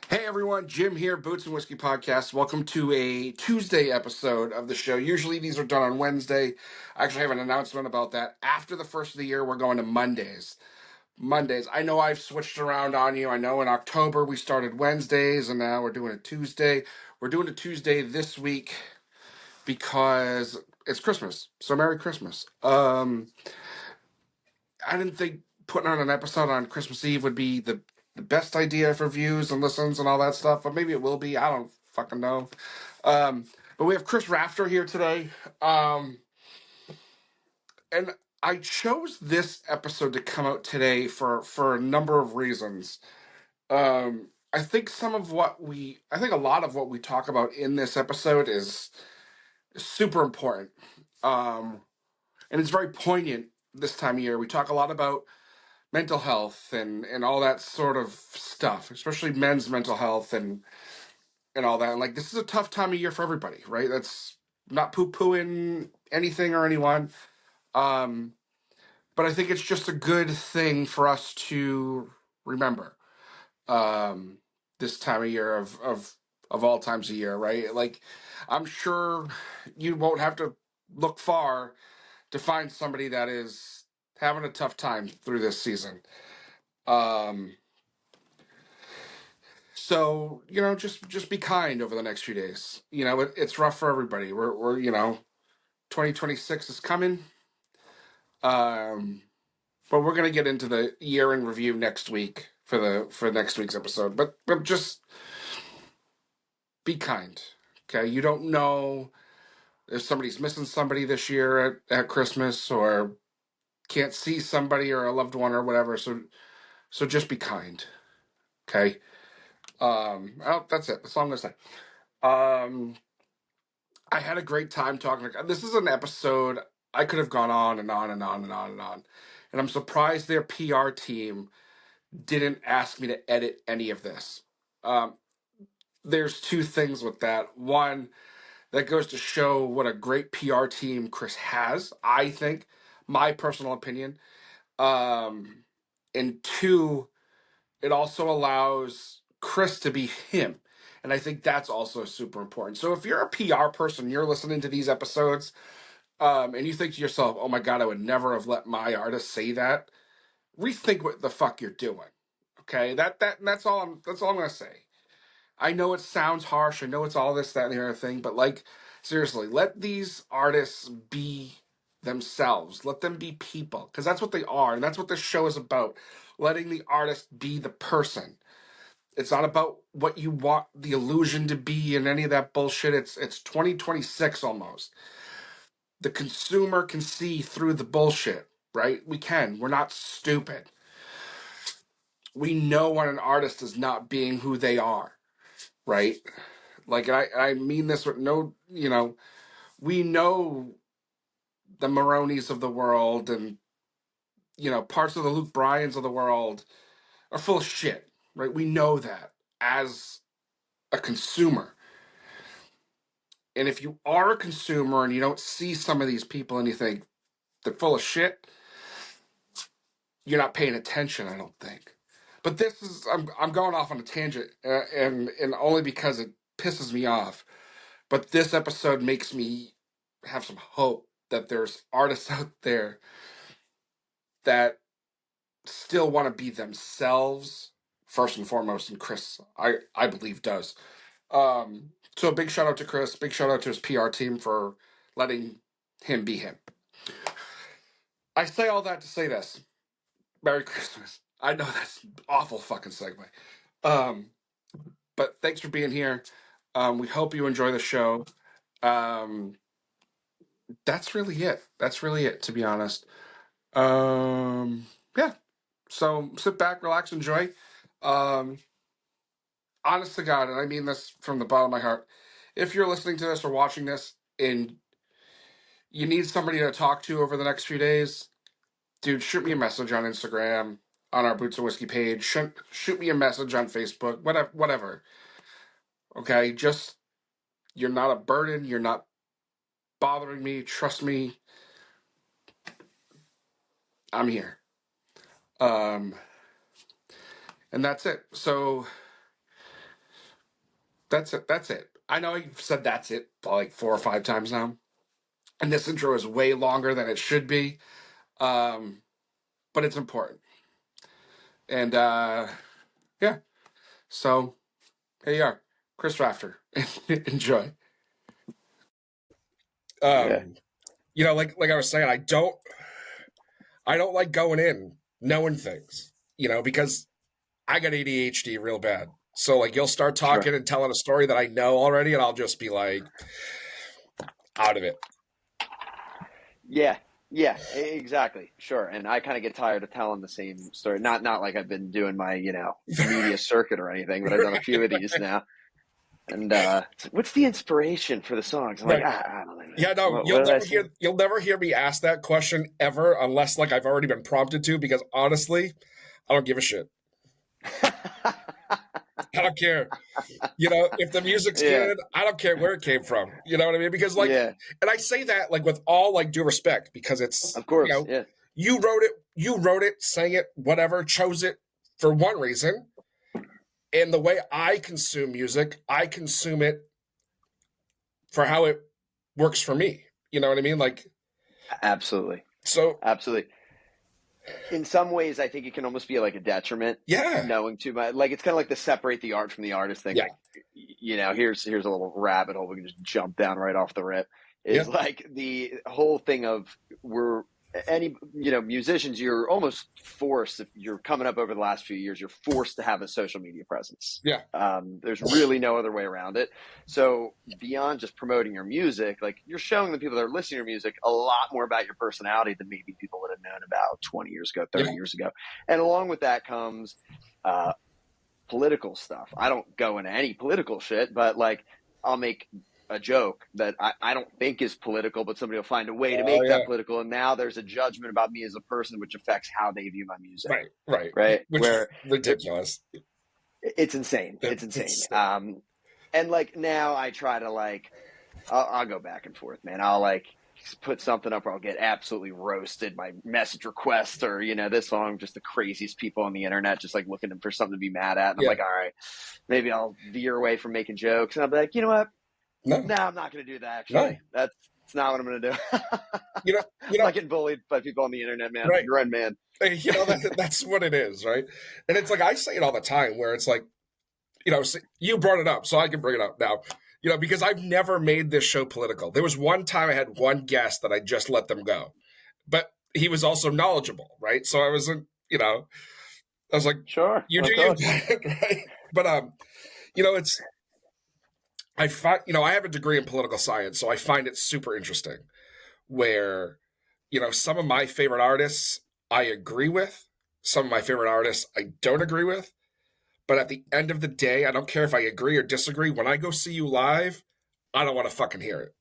Hey everyone, Jim here, Boots and Whiskey Podcast. Welcome to a Tuesday episode of the show. Usually these are done on Wednesday. I actually have an announcement about that. After the first of the year, we're going to Mondays. Mondays. I know I've switched around on you. I know in October we started Wednesdays and now we're doing a Tuesday. We're doing a Tuesday this week because it's Christmas. So Merry Christmas. I didn't think putting on an episode on Christmas Eve would be the best idea for views and listens and all that stuff, but maybe it will be. I don't fucking know. Um, but we have Chris Rafter here today. And I chose this episode to come out today for a number of reasons. I think a lot of what we talk about in this episode is super important. Um, and it's very poignant this time of year. We talk a lot about mental health and all that sort of stuff, especially men's mental health and all that. And like, this is a tough time of year for everybody, right? That's not poo-pooing anything or anyone. Um, but I think it's just a good thing for us to remember um, this time of year of all times of year, right? Like, I'm sure you won't have to look far to find somebody that is having a tough time through this season. Um, So, just be kind over the next few days. It's rough for everybody. We're 2026 is coming. Um, but we're gonna get into the year in review next week for next week's episode. But just be kind. Okay, you don't know if somebody's missing somebody this year at Christmas or can't see somebody or a loved one or whatever. So just be kind. Okay. That's it. That's all I'm gonna say. Um, I had a great time talking. This is an episode I could have gone on and on and on and on and on. And I'm surprised their PR team didn't ask me to edit any of this. Um, there's two things with that. One, that goes to show what a great PR team Chris has, I think, my personal opinion. Um, and two, it also allows Chris to be him. And I think that's also super important. So if you're a PR person, you're listening to these episodes, and you think to yourself, "Oh my God, I would never have let my artist say that." Rethink what the fuck you're doing. Okay, that's all I'm gonna say. I know it sounds harsh. I know it's all this, that, and the other thing, but like seriously, let these artists be themselves. Let them be people, because that's what they are, and that's what this show is about. Letting the artist be the person. It's not about what you want the illusion to be and any of that bullshit. It's 2026 almost. The consumer can see through the bullshit, right? We can. We're not stupid. We know when an artist is not being who they are, right? Like, I mean this with no, we know the Maronis of the world and, parts of the Luke Bryans of the world are full of shit, right? We know that as a consumer. And if you are a consumer and you don't see some of these people and you think they're full of shit, you're not paying attention, I don't think. But this is I'm going off on a tangent, and only because it pisses me off. But this episode makes me have some hope that there's artists out there that still want to be themselves first and foremost, and Chris, I believe, does. So a big shout out to Chris, big shout out to his PR team for letting him be him. I say all that to say this. Merry Christmas. I know that's an awful fucking segue. Um, but thanks for being here. We hope you enjoy the show. Um, that's really it. That's really it, to be honest. Yeah. So sit back, relax, enjoy. Um, honest to God, and I mean this from the bottom of my heart, if you're listening to this or watching this and you need somebody to talk to over the next few days, dude, shoot me a message on Instagram, on our Boots of Whiskey page. Shoot me a message on Facebook, whatever. Okay, just you're not a burden. You're not bothering me. Trust me, I'm here. Um, and that's it. So That's it. That's it. I know I've said that's it like 4 or 5 times now, and this intro is way longer than it should be, um, but it's important. And yeah, so here you are, Chris Rafter. Enjoy. Yeah. Like I was saying, I don't like going in knowing things, because I got ADHD real bad. So like you'll start talking and telling a story that I know already, and I'll just be like out of it. Yeah, exactly. Sure. And I kind of get tired of telling the same story. Not like I've been doing my, media circuit or anything, but I've done a few of these now. And what's the inspiration for the songs? I'm like, I don't know. Yeah, no, you'll never hear me ask that question ever unless like I've already been prompted to, because honestly, I don't give a shit. I don't care. If the music's good, I don't care where it came from. You know what I mean? Because and I say that like with all like due respect, because it's, of course, you wrote it, sang it, whatever, chose it for one reason. And the way I consume music, I consume it for how it works for me. You know what I mean? Like, absolutely. So absolutely. In some ways, I think it can almost be like a detriment. Yeah. Knowing too much, like it's kind of like the separate the art from the artist thing. Yeah. Like, here's a little rabbit hole we can just jump down right off the rip. Is like the whole thing of musicians, you're almost forced, if you're coming up over the last few years, you're forced to have a social media presence. Yeah. There's really no other way around it. So beyond just promoting your music, like you're showing the people that are listening to your music a lot more about your personality than maybe people would have known about 20 years ago, 30 years ago. And along with that comes political stuff. I don't go into any political shit, but like I'll make a joke that I don't think is political, but somebody will find a way to make that political. And now there's a judgment about me as a person, which affects how they view my music. Right. Which is ridiculous. It's insane. It's insane. And like now I try to like, I'll go back and forth, man. I'll like put something up or I'll get absolutely roasted. My message requests or, this song, just the craziest people on the internet, just like looking for something to be mad at. And I'm like, all right, maybe I'll veer away from making jokes. And I'll be like, you know what? No, I'm not going to do that. Actually, that's not what I'm going to do. I'm not getting bullied by people on the internet, man. Right. Grown man. That's what it is, right? And it's like I say it all the time, where it's like, you brought it up, so I can bring it up now. Because I've never made this show political. There was one time I had one guest that I just let them go, but he was also knowledgeable, right? So I wasn't, I was like, sure, you do you, right? But it's. I find, I have a degree in political science, so I find it super interesting where, some of my favorite artists I agree with, some of my favorite artists I don't agree with, but at the end of the day, I don't care if I agree or disagree. When I go see you live, I don't want to fucking hear it.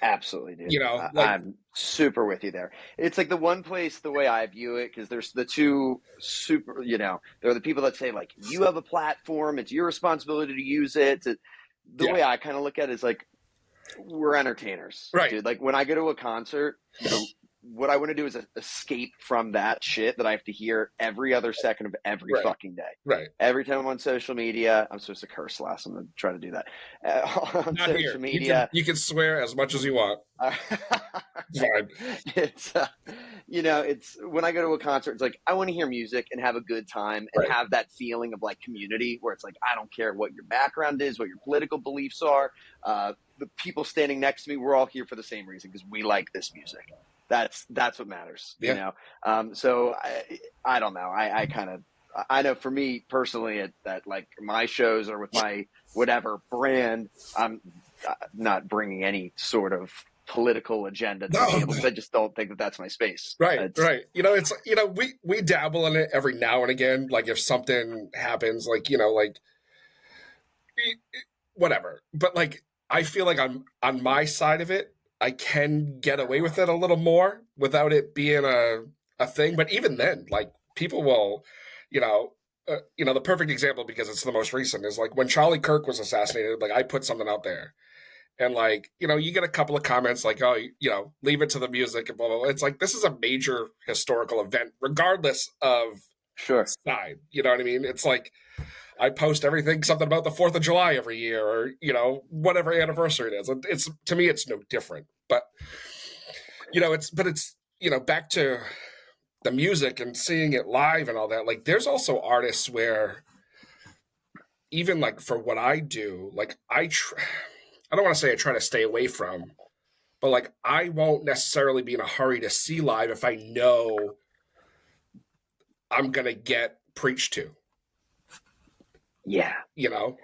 Absolutely, dude. I'm super with you there. It's like the one place, the way I view it, because there's the two super, there are the people that say like, you have a platform, it's your responsibility to use it. The way I kind of look at it is like, we're entertainers, right? Dude. Like when I go to a concert, what I want to do is escape from that shit that I have to hear every other second of every fucking day. Right. Every time I'm on social media, I'm supposed to curse less. I'm going to try to do that. On Not social here. media. You can swear as much as you want. It's, it's when I go to a concert, it's like, I want to hear music and have a good time and have that feeling of like community where it's like, I don't care what your background is, what your political beliefs are. The people standing next to me, we're all here for the same reason because we like this music. That's what matters, So I don't know. I know for me personally that like my shows or with my whatever brand, I'm not bringing any sort of political agenda to the table because I just don't think that that's my space. Right. It's we dabble in it every now and again. Like if something happens, like whatever. But like I feel like I'm on my side of it. I can get away with it a little more without it being a thing. But even then, like people will, the perfect example, because it's the most recent, is like when Charlie Kirk was assassinated, like I put something out there and like, you get a couple of comments like, oh, leave it to the music and blah, blah, blah. It's like, this is a major historical event, regardless of side. You know what I mean? It's like, I post everything, something about the 4th of July every year, or, you know, whatever anniversary it is. It's, to me, it's no different. But, you know, it's, you know, back to the music and seeing it live and all that. Like, there's also artists where, even like for what I do, like I don't want to say I try to stay away from, but like I won't necessarily be in a hurry to see live if I know I'm gonna get preached to. Yeah. You know?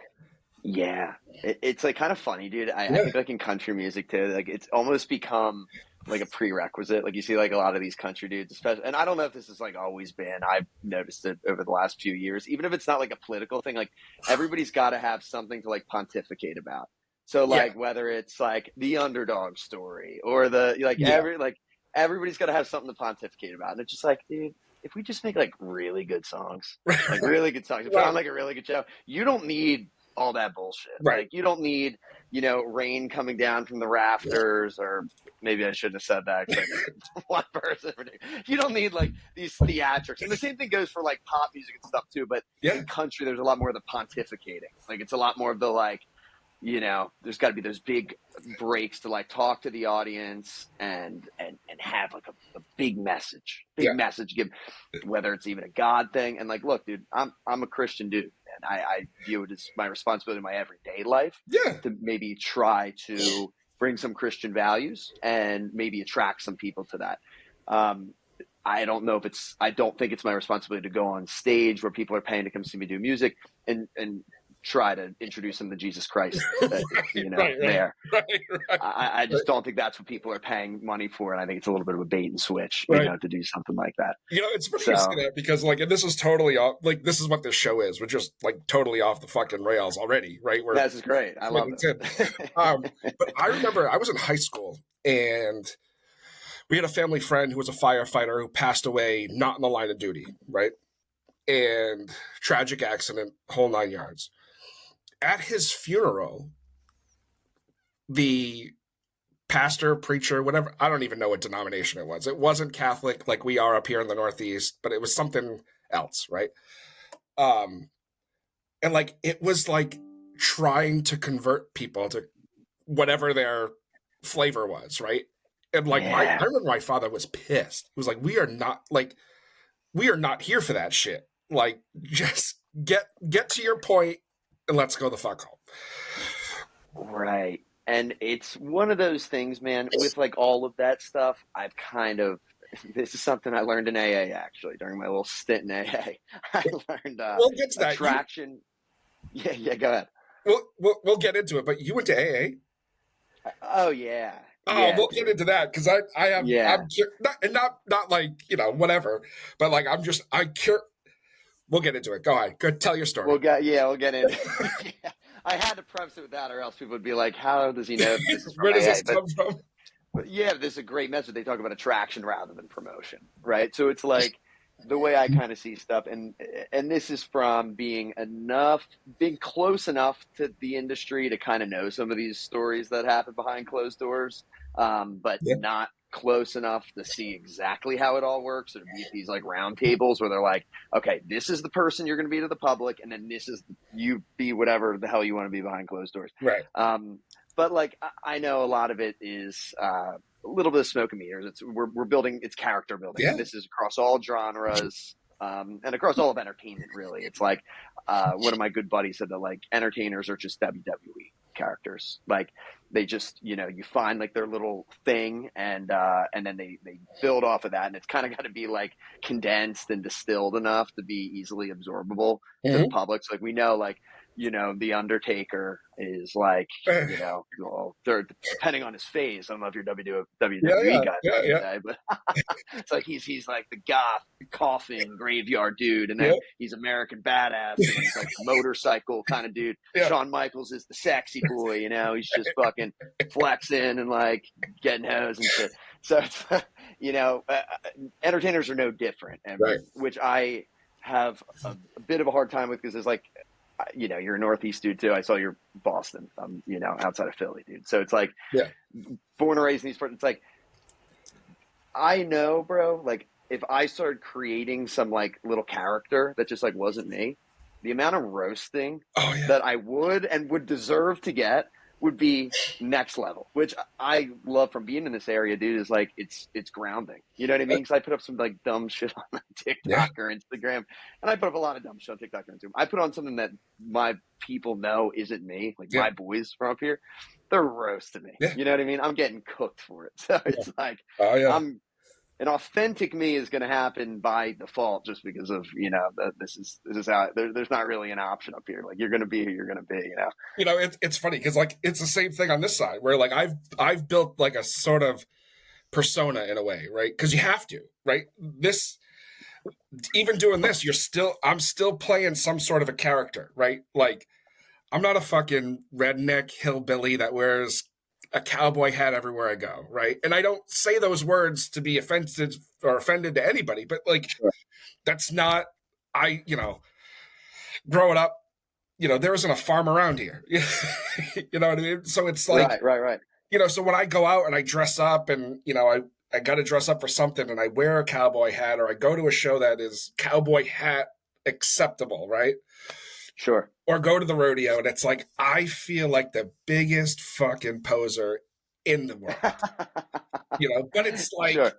Yeah. It's like kind of funny, dude. I Yeah. think like in country music too, like it's almost become like a prerequisite. Like you see like a lot of these country dudes, especially, and I don't know if this has like always been, I've noticed it over the last few years, even if it's not like a political thing, like everybody's got to have something to like pontificate about. So Yeah. like whether it's like the underdog story or the like Yeah. everybody's got to have something to pontificate about. And it's just like, dude, if we just make like really good songs, like Right. really good songs, put on like a really good show, you don't need all that bullshit. Right. Like you don't need, you know, rain coming down from the rafters, or maybe I shouldn't have said that because one person. You don't need like these theatrics, and the same thing goes for like pop music and stuff too. But Yeah. in country, there's a lot more of the pontificating. Like it's a lot more of the like, you know, there's got to be those big breaks to like talk to the audience and have like a big message, give, whether it's even a God thing. And like, look, dude, I'm a Christian dude, and I view it as my responsibility in my everyday life to maybe try to bring some Christian values and maybe attract some people to that. I don't think it's my responsibility to go on stage where people are paying to come see me do music and try to introduce them to Jesus Christ, you know, there. I just don't think that's what people are paying money for, and I think it's a little bit of a bait and switch, you know, to do something like that. You know, it's funny you say that because, like, and this is totally off. Like, this is what this show is. We're just like totally off the fucking rails already, right? This is great. I love it. But I remember I was in high school and we had a family friend who was a firefighter who passed away not in the line of duty, right? And tragic accident, whole 9 yards. At his funeral, the pastor, preacher, whatever, I don't even know what denomination it was. It wasn't Catholic like we are up here in the Northeast, but it was something else, right? And like it was like trying to convert people to whatever their flavor was, right? And like I remember my father was pissed. He was like, we are not here for that shit. Like, just get to your point and let's go the fuck home. Right. And it's one of those things, man, with like all of that stuff, this is something I learned in AA actually during my little stint in AA. I learned we'll get to that. Attraction. Yeah, go ahead. We'll get into it, but you went to AA? Oh yeah. Oh, we'll get into that because I have I'm not like, you know, whatever, but like we'll get into it. Go ahead. Go tell your story. We'll get into it. I had to preface it with that, or else people would be like, "How does he know this is from Where does AA?" this come from? But yeah, this is a great message. They talk about attraction rather than promotion, right? So it's like the way I kind of see stuff, and this is from being close enough to the industry to kind of know some of these stories that happen behind closed doors, but not close enough to see exactly how it all works, or to be at these like round tables where they're like, okay, this is the person you're going to be to the public, and then this is you be whatever the hell you want to be behind closed doors, right? But like I know a lot of it is a little bit of smoke and mirrors. We're building, it's character building. And this is across all genres and across all of entertainment. Really, it's like one of my good buddies said that like entertainers are just WWE characters. Like they just, you know, you find like their little thing and then they build off of that, and it's kind of got to be like condensed and distilled enough to be easily absorbable to the public. So like we know, like, you know, the Undertaker is like, you know, well, they're depending on his phase. I don't know if you're WWE guy, but it's like he's like the goth coffin graveyard dude, and then he's American badass, and he's like the motorcycle kind of dude. Shawn Michaels is the sexy boy, you know, he's just fucking flexing and like getting hose and shit. So it's, you know, entertainers are no different, and which I have a bit of a hard time with because it's like, you know, you're a Northeast dude too. I saw you're Boston, you know, outside of Philly, dude. So it's like, born and raised in these parts. It's like, I know, bro, like if I started creating some like little character that just like wasn't me, the amount of roasting Oh yeah. that I would deserve to get would be next level, which I love from being in this area, dude, is like, it's grounding. You know what I mean? Because I put up some like dumb shit on like, Yeah. TikTok or Instagram, and I put up a lot of dumb shit on TikTok and Instagram. I put on something that my people know isn't me, like Yeah. my boys from up here, they're roasting me. Yeah. You know what I mean? I'm getting cooked for it. So it's like, Oh yeah. an authentic me is going to happen by default, just because of, you know, this is how there's not really an option up here. Like, you're going to be who you're going to be, you know. You know, it's funny because like it's the same thing on this side where like I've built like a sort of persona in a way, right? Because you have to, right? This, even doing this, I'm still playing some sort of a character, right? Like, I'm not a fucking redneck hillbilly that wears a cowboy hat everywhere I go, right? And I don't say those words to be offended to anybody, but like, Sure. that's not, you know, growing up, you know, there isn't a farm around here. You know what I mean? So it's like, Right. you know, so when I go out and I dress up and, you know, I got to dress up for something and I wear a cowboy hat, or I go to a show that is cowboy hat acceptable, right? Sure. Or go to the rodeo and it's like, I feel like the biggest fucking poser in the world, you know, but it's like, Sure.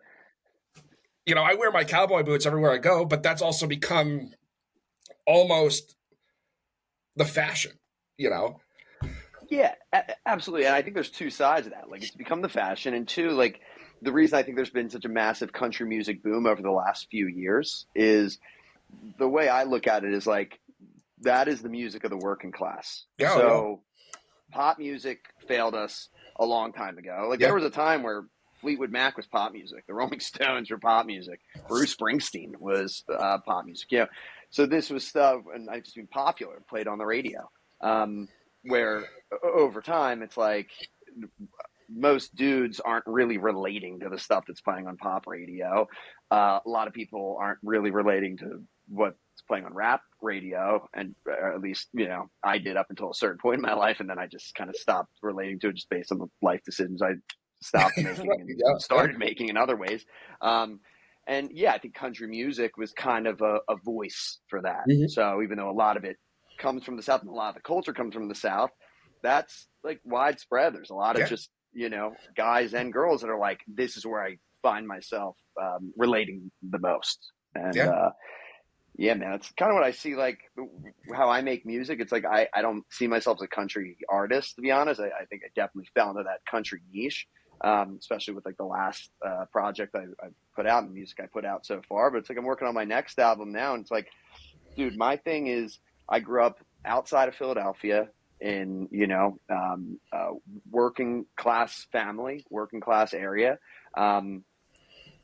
you know, I wear my cowboy boots everywhere I go, but that's also become almost the fashion, you know? Yeah, absolutely. And I think there's two sides of that. Like, it's become the fashion, and two, like, the reason I think there's been such a massive country music boom over the last few years is, the way I look at it is like, that is the music of the working class. Yeah, So pop music failed us a long time ago. Like, there was a time where Fleetwood Mac was pop music, the Rolling Stones were pop music, Bruce Springsteen was pop music. Yeah, so this was stuff, and I just mean popular, played on the radio. Where over time, it's like, most dudes aren't really relating to the stuff that's playing on pop radio. A lot of people aren't really relating to what's playing on rap radio, and or at least, you know, I did up until a certain point in my life, and then I just kind of stopped relating to it, just based on the life decisions I stopped making and started making in other ways. And yeah, I think country music was kind of a voice for that. Mm-hmm. So even though a lot of it comes from the South and a lot of the culture comes from the South, that's like widespread. There's a lot of just, you know, guys and girls that are like, this is where I find myself relating the most. And yeah, man, it's kind of what I see, like, how I make music. It's like, I don't see myself as a country artist, to be honest. I think I definitely fell into that country niche, especially with like the last project I put out, and the music I put out so far. But it's like, I'm working on my next album now, and it's like, dude, my thing is, I grew up outside of Philadelphia in, you know, working class family, working class area.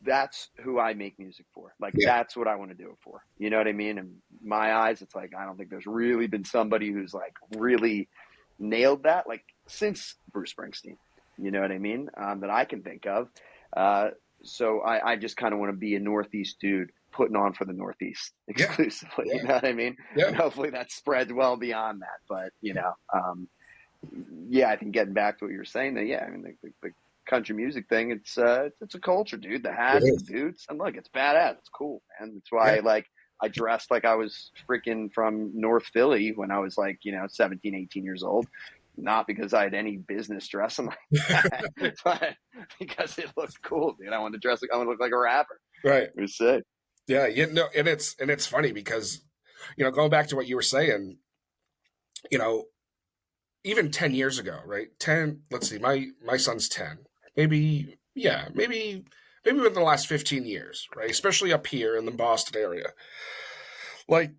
That's who I make music for. Like, that's what I want to do it for. You know what I mean? In my eyes, it's like, I don't think there's really been somebody who's like really nailed that, like, since Bruce Springsteen. You know what I mean? That I can think of. So I just kind of want to be a Northeast dude putting on for the Northeast exclusively. You know what I mean? And hopefully that spreads well beyond that. But, you know, I think getting back to what you were saying, that, I mean, the country music thing, it's a culture, dude. The hats, the boots, and look, it's badass. It's cool, man. That's why I dressed like I was freaking from North Philly when I was like, you know, 17, 18 years old. Not because I had any business dressing like that, but because it looked cool, dude. I wanted to look like a rapper. Right. It was sick. Yeah, you know, and it's funny because, you know, going back to what you were saying, you know, even 10 years ago, right? Let's see, my son's 10. Maybe within the last 15 years, right? Especially up here in the Boston area. Like,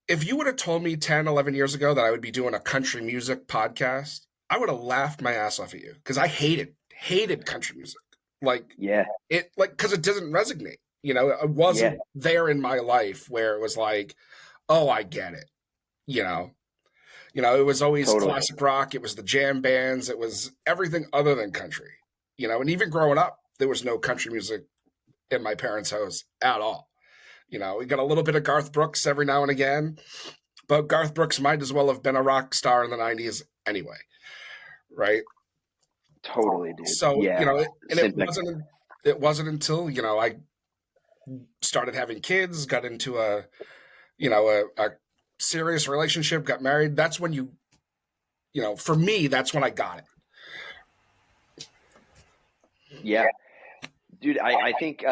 if you would have told me 10, 11 years ago that I would be doing a country music podcast, I would have laughed my ass off at you, because I hated country music. Like, because it doesn't resonate. You know, it wasn't there in my life where it was like, oh, I get it. You know, it was always classic rock. It was the jam bands. It was everything other than country. You know, and even growing up, there was no country music in my parents' house at all. You know, we got a little bit of Garth Brooks every now and again, but Garth Brooks might as well have been a rock star in the 90s anyway, right? Totally, dude. So, you know, it wasn't until, you know, I started having kids, got into a a serious relationship, got married, that's when for me, that's when I got it. Yeah, dude, I think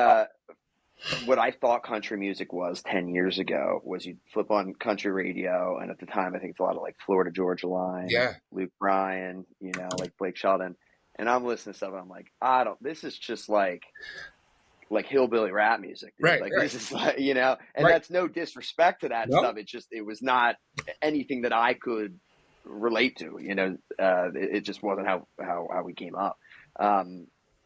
what I thought country music was 10 years ago was you'd flip on country radio, and at the time I think it's a lot of like Florida Georgia Line, Yeah. Luke Bryan, like Blake Shelton, and I'm listening to stuff and I'm like, this is just like hillbilly rap music, dude. Right, Like right. this is like, and Right. that's no disrespect to that No. stuff. It was not anything that I could relate to, it just wasn't how we came up.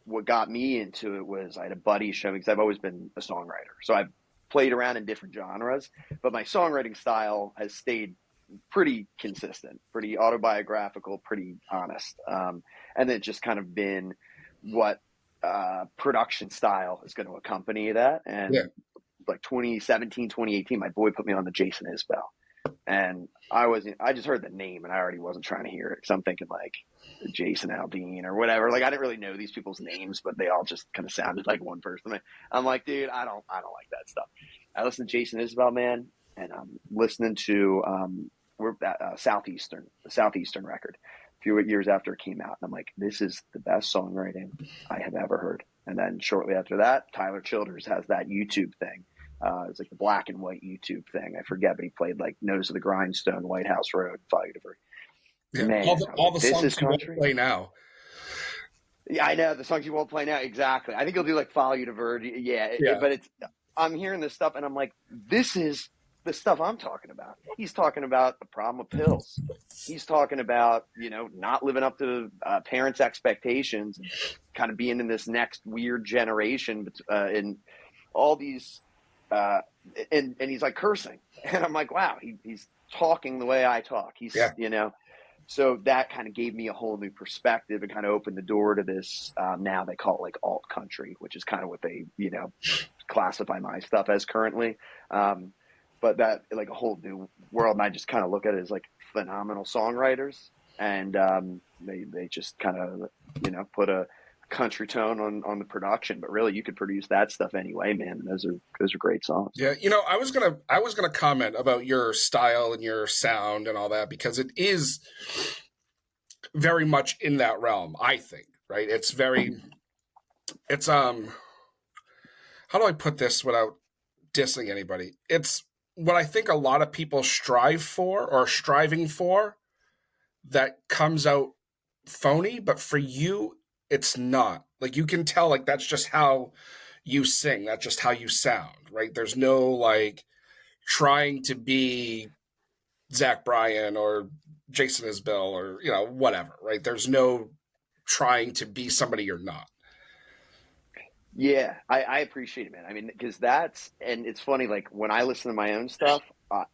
What got me into it was I had a buddy show me, because I've always been a songwriter. So I've played around in different genres, but my songwriting style has stayed pretty consistent, pretty autobiographical, pretty honest. And it's just kind of been what production style is going to accompany that. And like 2017, 2018, my boy put me on the Jason Isbell. And I just heard the name and I already wasn't trying to hear it. So I'm thinking like Jason Aldean or whatever. Like I didn't really know these people's names, but they all just kind of sounded like one person. I'm like, dude, I don't like that stuff. I listened to Jason Isbell, man, and I'm listening to the Southeastern record a few years after it came out. And I'm like, this is the best songwriting I have ever heard. And then shortly after that, Tyler Childers has that YouTube thing. It's like the black and white YouTube thing. I forget, but he played like Nose of the Grindstone, White House Road, Follow You to Ver. Yeah. Man, all the this songs is country. you won't play now. Yeah, I know the songs you won't play now. Exactly. I think he'll do like Follow You to Verge. Yeah. But I'm hearing this stuff and I'm like, this is the stuff I'm talking about. He's talking about the problem of pills. He's talking about, not living up to parents' expectations, kind of being in this next weird generation, and all these, and he's like cursing. And I'm like, wow, he's talking the way I talk. So that kind of gave me a whole new perspective and kind of opened the door to this. Now they call it like alt country, which is kind of what they, classify my stuff as currently. But that like a whole new world. And I just kind of look at it as like phenomenal songwriters. And they just kind of, put a country tone on the production, but really you could produce that stuff anyway, man. Those are great songs. Yeah. I was gonna comment about your style and your sound and all that, because it is very much in that realm, I think, right? It's how do I put this without dissing anybody? It's what I think a lot of people strive for or are striving for that comes out phony, but for you, it's not. Like you can tell, like that's just how you sing. That's just how you sound, right? There's no like trying to be Zach Bryan or Jason Isbell or, whatever, right? There's no trying to be somebody you're not. Yeah, I appreciate it, man. I mean, because and it's funny, like when I listen to my own stuff,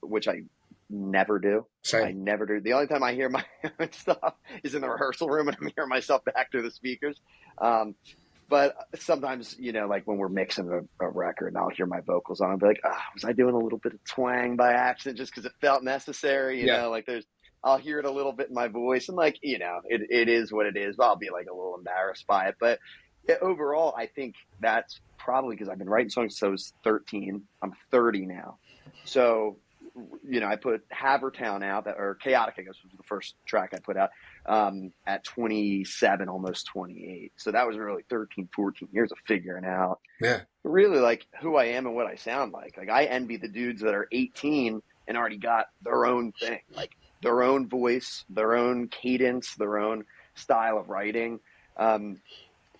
which I never do. Same. I never do. The only time I hear my own stuff is in the rehearsal room and I'm hearing myself back through the speakers. But sometimes, like when we're mixing a record and I'll hear my vocals on, I'll be like, was I doing a little bit of twang by accident just because it felt necessary? You know, like I'll hear it a little bit in my voice and like, it is what it is, but I'll be like a little embarrassed by it. But overall, I think that's probably because I've been writing songs since I was 13. I'm 30 now. So, I put Havertown out, or Chaotic, I guess, was the first track I put out at 27, almost 28. So that was really 13, 14 years of figuring out really like who I am and what I sound like. Like I envy the dudes that are 18 and already got their own thing, like their own voice, their own cadence, their own style of writing.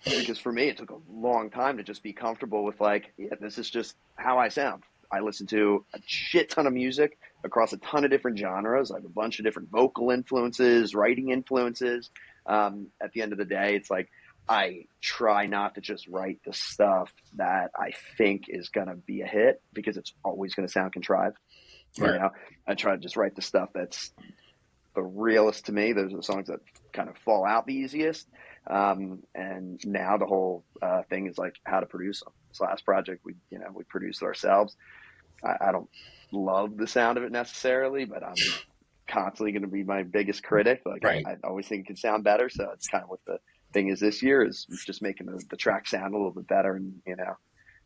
Because for me, it took a long time to just be comfortable with like, this is just how I sound. I listen to a shit ton of music across a ton of different genres. I have a bunch of different vocal influences, writing influences. At the end of the day, it's like I try not to just write the stuff that I think is going to be a hit because it's always going to sound contrived. Right. I try to just write the stuff that's the realest to me. Those are the songs that kind of fall out the easiest. And now the whole thing is like how to produce them. This last project, we produced it ourselves. I don't love the sound of it necessarily, but I'm constantly going to be my biggest critic. Like Right. I always think it could sound better. So it's kind of what the thing is this year is just making the track sound a little bit better and,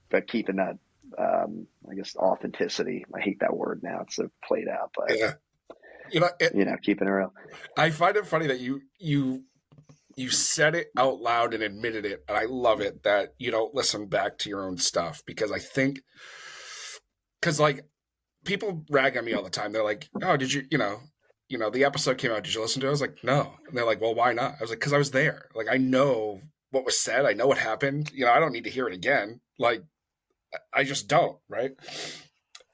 but keeping that I guess authenticity. I hate that word now. It's so played out, but Yeah. keeping it real. I find it funny that you said it out loud and admitted it, and I love it that you don't listen back to your own stuff, because I think, because like people rag on me all the time. They're like, "Oh, did you the episode came out? Did you listen to it?" I was like, "No," and they're like, "Well, why not?" I was like, "Because I was there. Like, I know what was said. I know what happened. I don't need to hear it again. Like, I just don't, right?"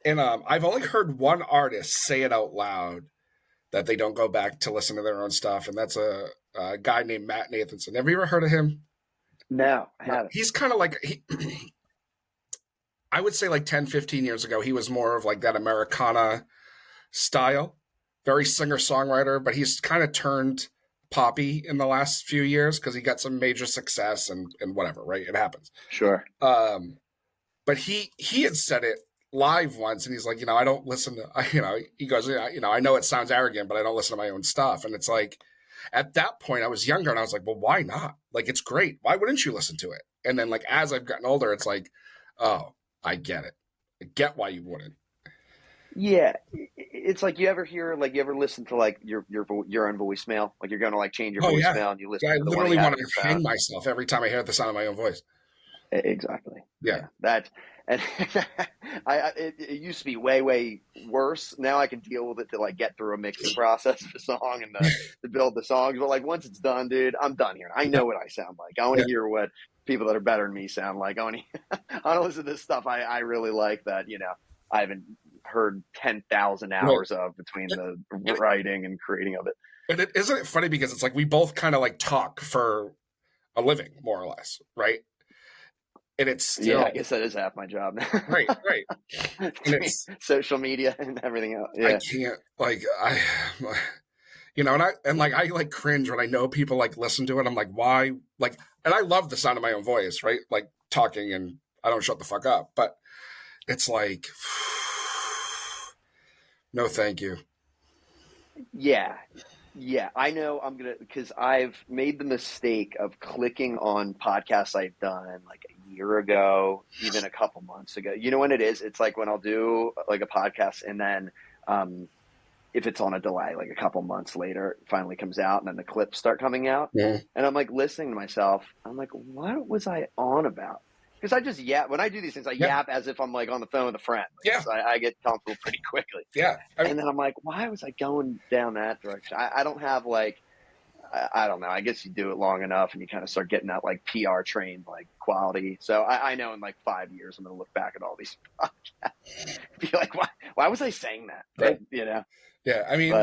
And I've only heard one artist say it out loud that they don't go back to listen to their own stuff, and that's a guy named Matt Nathanson. Have you ever heard of him? No, I haven't. He's kind of like I would say like 10, 15 years ago, he was more of like that Americana style, very singer-songwriter, but he's kind of turned poppy in the last few years because he got some major success and whatever, right? It happens. Sure. But he had said it live once, and he's like, I don't listen to, he goes, I know it sounds arrogant, but I don't listen to my own stuff. And it's like, at that point, I was younger, and I was like, well, why not? Like, it's great. Why wouldn't you listen to it? And then, like, as I've gotten older, it's like, oh, I get it. I get why you wouldn't. Yeah, it's like you ever listen to like your own voicemail, like you're going to like change your voicemail and you listen. I to the literally one want to hang myself every time I hear the sound of my own voice. Exactly. Yeah. That, and it used to be way worse. Now I can deal with it to like get through a mixing process of a song and to build the songs. But like once it's done, dude, I'm done here. I know what I sound like. I want to hear what people that are better than me sound like. I want to listen to this stuff. I really like that. I haven't heard 10,000 hours of between the writing and creating of it. And isn't it funny because it's like we both kind of like talk for a living, more or less, right? And it's still, I guess that is half my job now. right. And it's social media and everything else. Yeah. I can't and I cringe when I know people like listen to it. I'm like, why? Like, and I love the sound of my own voice, right? Like talking, and I don't shut the fuck up. But it's like, no, thank you. Yeah. I know because I've made the mistake of clicking on podcasts I've done like a year ago, even a couple months ago. You know when it is? It's like when I'll do like a podcast and then if it's on a delay, like a couple months later, it finally comes out and then the clips start coming out. Yeah. And I'm like listening to myself. I'm like, what was I on about? Because I just yap. When I do these things, I yap as if I'm like on the phone with a friend. Like, so I get comfortable pretty quickly. Yeah. And then I'm like, why was I going down that direction? I don't have like, I don't know. I guess you do it long enough and you kind of start getting that like PR trained like quality. So I know in like 5 years, I'm going to look back at all these podcasts and be like, why was I saying that? Right. Yeah. I mean,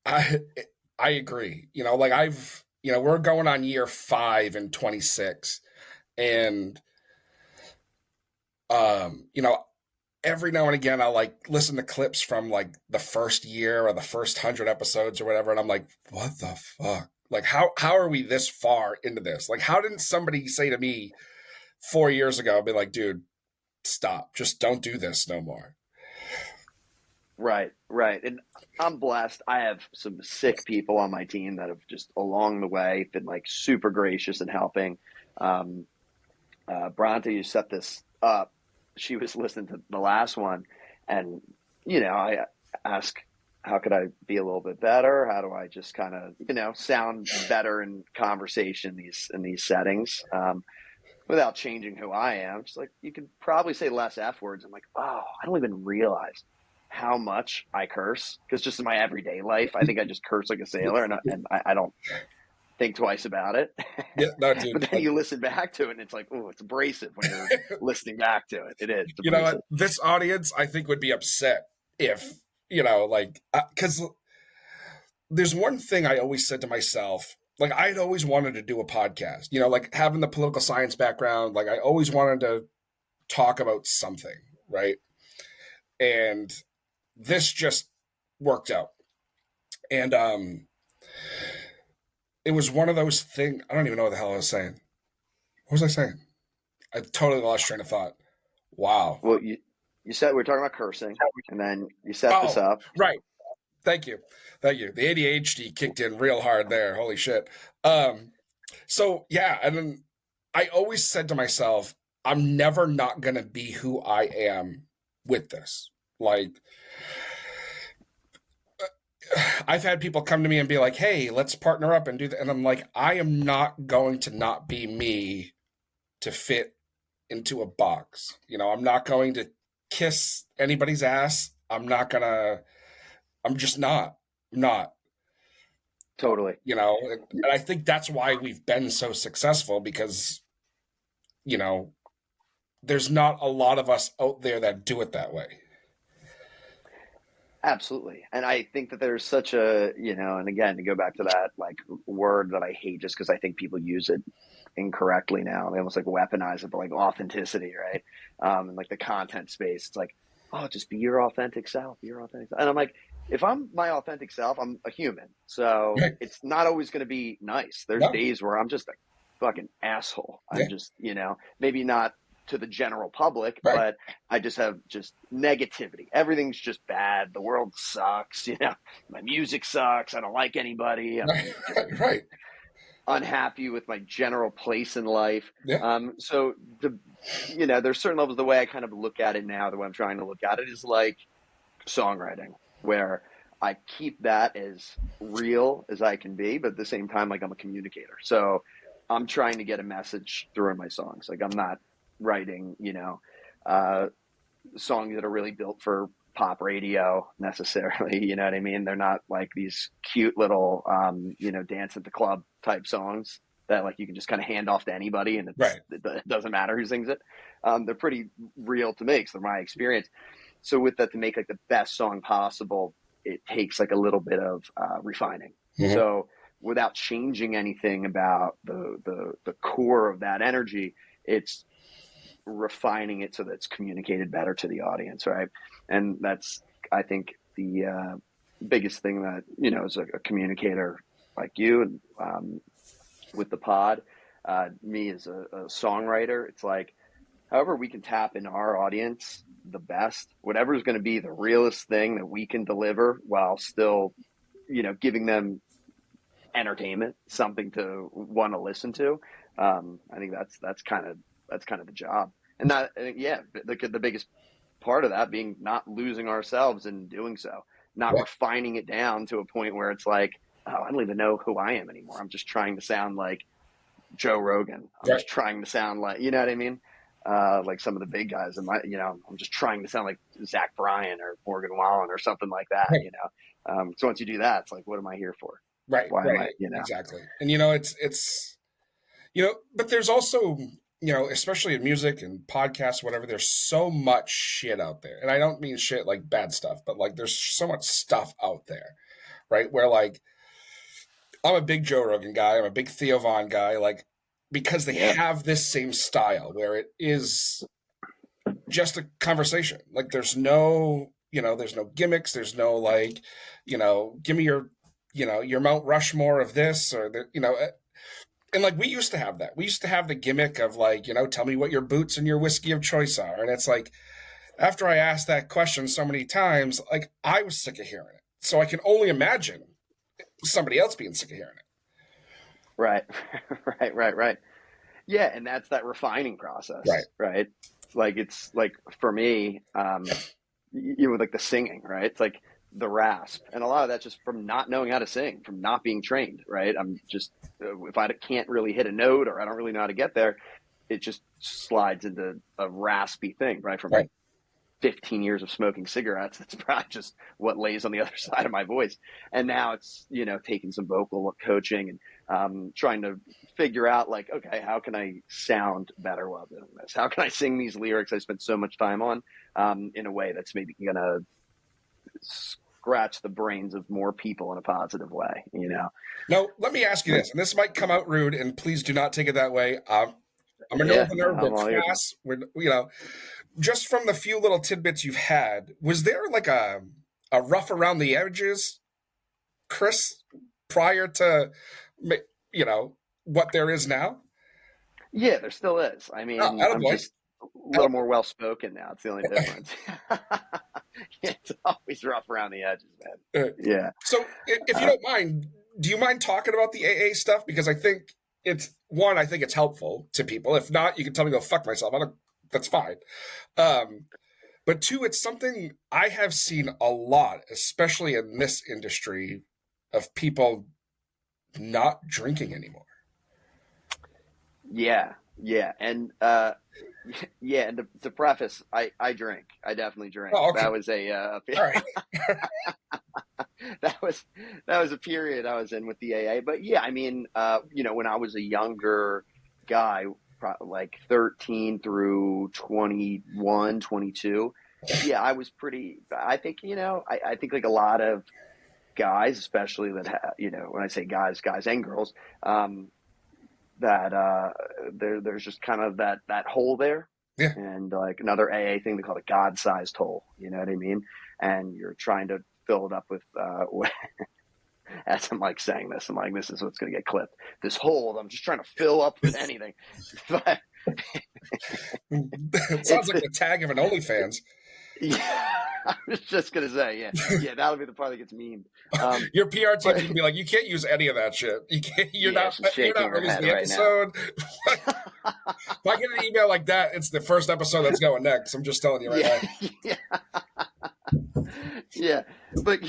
I agree. We're going on year 5 in 26. And, every now and again, I'll like listen to clips from like the first year or the first 100 episodes or whatever. And I'm like, what the fuck? Like, how are we this far into this? Like, how didn't somebody say to me 4 years ago, be like, dude, stop, just don't do this no more. Right. And I'm blessed. I have some sick people on my team that have just along the way been like super gracious in helping. Bronte, you set this up. She was listening to the last one and, I ask, how could I be a little bit better? How do I just kind of, sound better in conversation in these settings, without changing who I am? She's like, you could probably say less F words. I'm like, oh, I don't even realize how much I curse, because just in my everyday life, I think I just curse like a sailor, and I don't think twice about it. Yeah, no, dude. But then you listen back to it and it's like, oh, it's abrasive when you're listening back to it. It is. You know what? This audience, I think, would be upset if, because there's one thing I always said to myself, like I'd always wanted to do a podcast, like having the political science background, like I always wanted to talk about something, right? And this just worked out. And it was one of those things. I don't even know what the hell I was saying. What was I saying? I totally lost train of thought. Wow. Well, you said we were talking about cursing, and then you set this up. Right. Thank you. The ADHD kicked in real hard there. Holy shit. So yeah, and then I always said to myself, I'm never not going to be who I am with this. Like, I've had people come to me and be like, hey, let's partner up and do that. And I'm like, I am not going to not be me to fit into a box. You know, I'm not going to kiss anybody's ass. I'm just not. I'm not. Totally. You know, and I think that's why we've been so successful, because, you know, there's not a lot of us out there that do it that way. Absolutely. And I think that there's such a, and again, to go back to that like word that I hate just because I think people use it incorrectly now. They almost like weaponize it, but like authenticity, right? And like the content space, it's like, oh, just be your authentic self, be your authentic self. And I'm like, if I'm my authentic self, I'm a human. So Right. it's not always going to be nice. There's No. days where I'm just a fucking asshole. Yeah. I'm just, maybe not to the general public, Right. but I just have just negativity. Everything's just bad. The world sucks. My music sucks. I don't like anybody. I'm Right. unhappy with my general place in life. Yeah. So there's certain levels. The way I kind of look at it now, the way I'm trying to look at it is like songwriting, where I keep that as real as I can be, but at the same time, like I'm a communicator. So I'm trying to get a message through in my songs. Like I'm not writing, songs that are really built for pop radio necessarily. You know what I mean? They're not like these cute little, dance at the club type songs that like you can just kind of hand off to anybody and it doesn't matter who sings it. They're pretty real to me because they're my experience. So with that, to make like the best song possible, it takes like a little bit of refining. Mm-hmm. So without changing anything about the core of that energy, it's refining it so that it's communicated better to the audience, right? And that's, I think, the biggest thing that, as a communicator like you and with the pod, me as a songwriter, it's like, however we can tap into our audience the best, whatever is going to be the realest thing that we can deliver while still, giving them entertainment, something to want to listen to. I think that's kind of the job. And that, the biggest part of that being not losing ourselves in doing so, not refining it down to a point where it's like, oh, I don't even know who I am anymore. I'm just trying to sound like Joe Rogan. I'm just trying to sound like, you know what I mean? Like some of the big guys, and I'm just trying to sound like Zach Bryan or Morgan Wallen or something like that. So once you do that, it's like, what am I here for? Right. Why am I, Exactly. And it's but there's also, especially in music and podcasts, whatever, there's so much shit out there. And I don't mean shit like bad stuff, but like there's so much stuff out there, right? Where like, I'm a big Joe Rogan guy. I'm a big Theo Von guy, like, because they have this same style where it is just a conversation. Like there's no gimmicks. There's no like, give me your Mount Rushmore of this or and like we used to have that. We used to have the gimmick of like, tell me what your boots and your whiskey of choice are. And it's like, after I asked that question so many times, like I was sick of hearing it. So I can only imagine somebody else being sick of hearing it. Right. Yeah. And that's that refining process, right? Like it's like for me, like the singing, right? It's like the rasp, and a lot of that's just from not knowing how to sing, from not being trained, right? I'm just, if I can't really hit a note or I don't really know how to get there, it just slides into a raspy thing, right? From like 15 years of smoking cigarettes, that's probably just what lays on the other side of my voice. And now it's, taking some vocal coaching and trying to figure out like, okay, how can I sound better while doing this? How can I sing these lyrics I spent so much time on in a way that's maybe going to scratch the brains of more people in a positive way, Now, let me ask you this, and this might come out rude, and please do not take it that way. I'm a northerner, we're class, just from the few little tidbits you've had, was there like a rough around the edges, Chris, prior to, what there is now? Yeah, there still is. I mean, I'm just a little more well-spoken now. It's the only difference. It's always rough around the edges, man. Yeah. So if you don't mind, do you mind talking about the AA stuff? Because I think it's one, I think it's helpful to people. If not, you can tell me to go fuck myself. That's fine. But two, it's something I have seen a lot, especially in this industry, of people not drinking anymore. Yeah, yeah, and yeah. And to preface, I drink. I definitely drink. Oh, okay. That was all right. that was a period I was in with the AA. But yeah, I mean, when I was a younger guy, like 13 through 21, 22, yeah, I was pretty. I think I think like a lot of guys, especially that when I say guys and girls, that there's just kind of that hole there. Yeah. And like another AA thing, they call it God-sized hole. You know what I mean? And you're trying to fill it up with as I'm like saying this, I'm like, this is what's going to get clipped. This hole I'm just trying to fill up with anything. But it sounds like the tag of an OnlyFans. Yeah, I was just gonna say, yeah, that'll be the part that gets memed. Your PR team can be like, you can't use any of that shit. You can't. You're not releasing the episode. If I get an email like that, it's the first episode that's going next. I'm just telling you right now. Yeah, but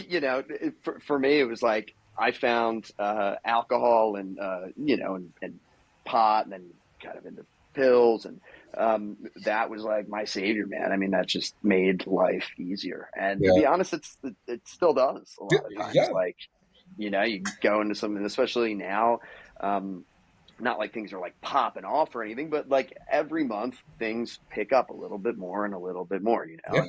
for me, it was like I found alcohol and and pot, and then kind of into pills, and that was like my savior, man. I mean, that just made life easier. And to be honest, it still does a lot of times. Yeah. Like, you go into something, especially now, not like things are like popping off or anything, but like every month things pick up a little bit more and a little bit more, Yeah.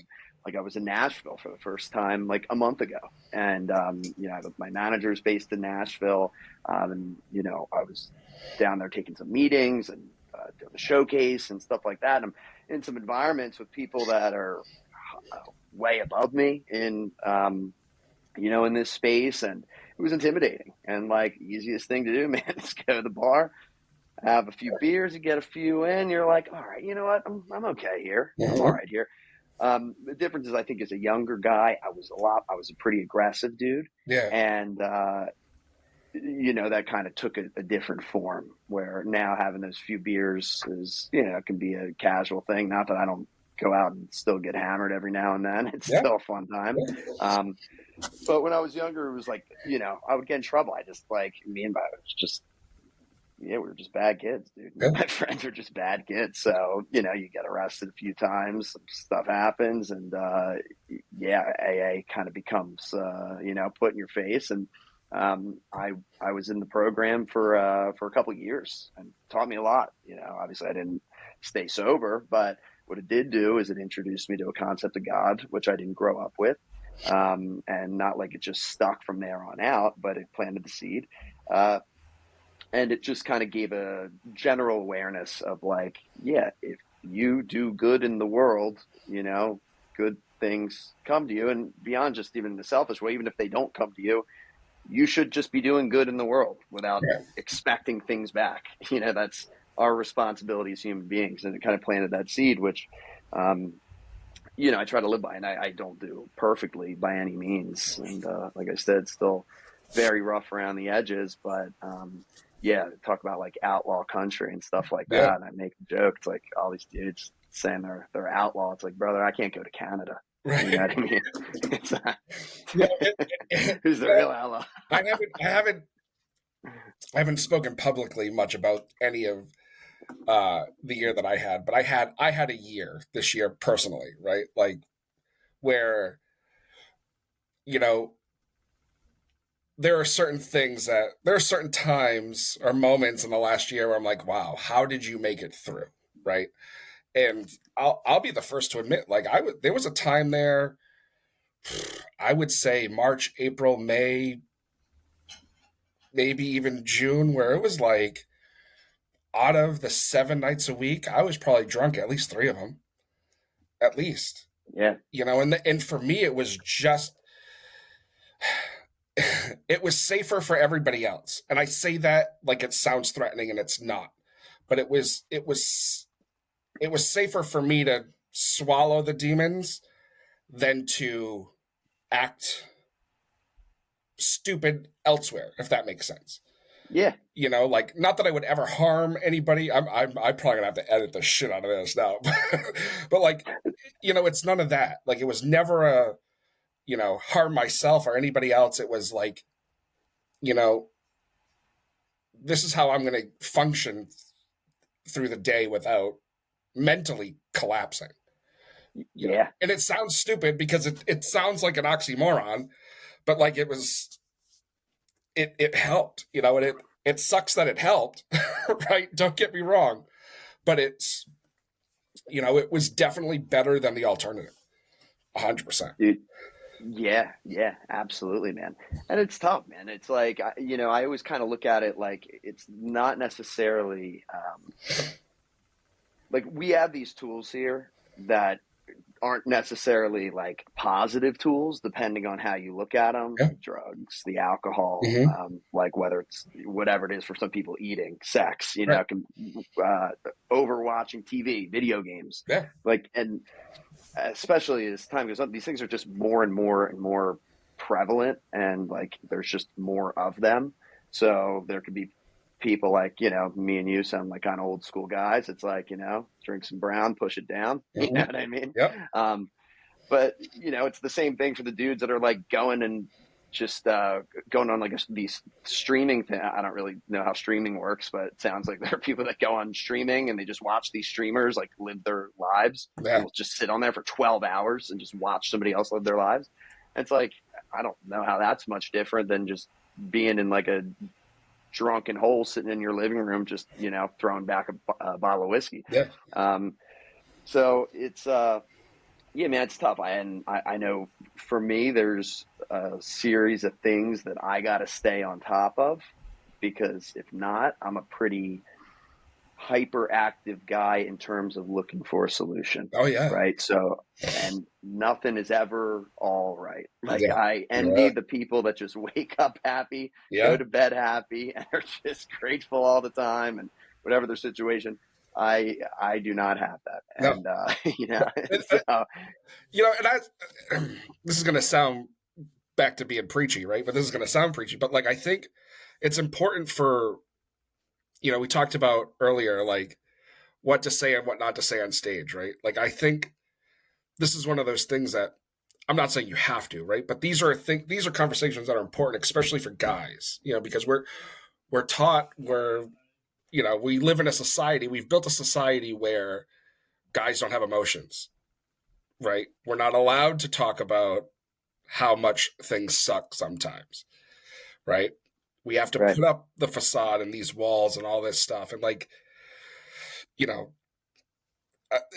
Like I was in Nashville for the first time like a month ago, and my manager's based in Nashville, and I was down there taking some meetings and doing the showcase and stuff like that. I'm in some environments with people that are way above me in in this space, and it was intimidating. And like, easiest thing to do, man, is go to the bar, have a few beers, you get a few in, you're like, all right, you know what, I'm okay here. Mm-hmm. I'm all right here. The difference is, I think, as a younger guy, I was a pretty aggressive dude. Yeah. And, that kind of took a different form, where now having those few beers is, it can be a casual thing. Not that I don't go out and still get hammered every now and then. It's still a fun time. But when I was younger, it was like, I would get in trouble. I just me and my, just, we were just bad kids, dude. Yeah. My friends were just bad kids. So, you get arrested a few times, some stuff happens, and AA kind of becomes, put in your face. And I was in the program for a couple of years, and taught me a lot. Obviously I didn't stay sober, but what it did do is it introduced me to a concept of God, which I didn't grow up with. And not like it just stuck from there on out, but it planted the seed. And it just kind of gave a general awareness of like, yeah, if you do good in the world, good things come to you. And beyond just even the selfish way, even if they don't come to you, you should just be doing good in the world without expecting things back. That's our responsibility as human beings. And it kind of planted that seed, which, I try to live by, and I don't do perfectly by any means. And like I said, still very rough around the edges, but talk about like outlaw country and stuff like that. And I make a joke. It's like all these dudes saying they're outlaw. It's like, brother, I can't go to Canada. Right. You know what I mean? Who's the real outlaw? I haven't spoken publicly much about any of the year that I had, but I had a year this year personally, right? Like, where there are certain times or moments in the last year where I'm like, wow, how did you make it through, right? And I'll be the first to admit, like, there was a time there, I would say March, April, May, maybe even June, where it was like, out of the 7 nights a week, I was probably drunk at least 3 of them, at least. Yeah. And for me, it was just, it was safer for everybody else. And I say that like it sounds threatening, and it's not, but it was safer for me to swallow the demons than to act stupid elsewhere, if that makes sense. Yeah. You know, like, not that I would ever harm anybody. I'm probably gonna have to edit the shit out of this now, but like, you know, it's none of that. Like, it was never a, you know, harm myself or anybody else. It was like, you know, this is how I'm gonna function through the day without mentally collapsing. You know, Yeah. and it sounds stupid because it sounds like an oxymoron, but like, it helped, you know, and it sucks that it helped, right? Don't get me wrong, but it's, you know, it was definitely better than the alternative, 100%. Dude. Yeah, yeah, absolutely, man. And it's tough, man. It's like, you know, I always kind of look at it like it's not necessarily like we have these tools here that aren't necessarily like positive tools, depending on how you look at them. Yeah. The drugs, the alcohol, Mm-hmm. like whether it's whatever it is for some people, eating, sex, you know, Right. overwatching TV, video games, Yeah. like, and especially as time goes on, these things are just more and more and more prevalent, and like there's just more of them. So there could be people like, you know, me and you sound like kind of old school guys. It's like, you know, drink some brown, push it down. You know Mm-hmm. what I mean? Yep. But you know, it's the same thing for the dudes that are like going and just going on like these streaming thing. I don't really know how streaming works, but it sounds like there are people that go on streaming and they just watch these streamers like live their lives, and Yeah. will just sit on there for 12 hours and just watch somebody else live their lives. And it's like, I don't know how that's much different than just being in like a drunken hole sitting in your living room, just, you know, throwing back a bottle of whiskey. Yeah. So it's yeah, man, it's tough. I know for me, there's a series of things that I got to stay on top of, because if not, I'm a pretty hyperactive guy in terms of looking for a solution. Oh yeah. Right. So, and nothing is ever all right. Like, Yeah. I envy the people that just wake up happy, Yeah. go to bed happy, and are just grateful all the time, and whatever their situation. I do not have that. No. And, you know, And, so, you know, and this is going to sound back to being preachy, right? But this is going to sound preachy. But like, I think it's important for, you know, we talked about earlier, like what to say and what not to say on stage, right? Like, I think this is one of those things that I'm not saying you have to, right? But these are conversations that are important, especially for guys, you know, because we're taught, you know, we live in a society, we've built a society where guys don't have emotions, right? We're not allowed to talk about how much things suck sometimes, right? We have to right. put up the facade and these walls and all this stuff. And like, you know,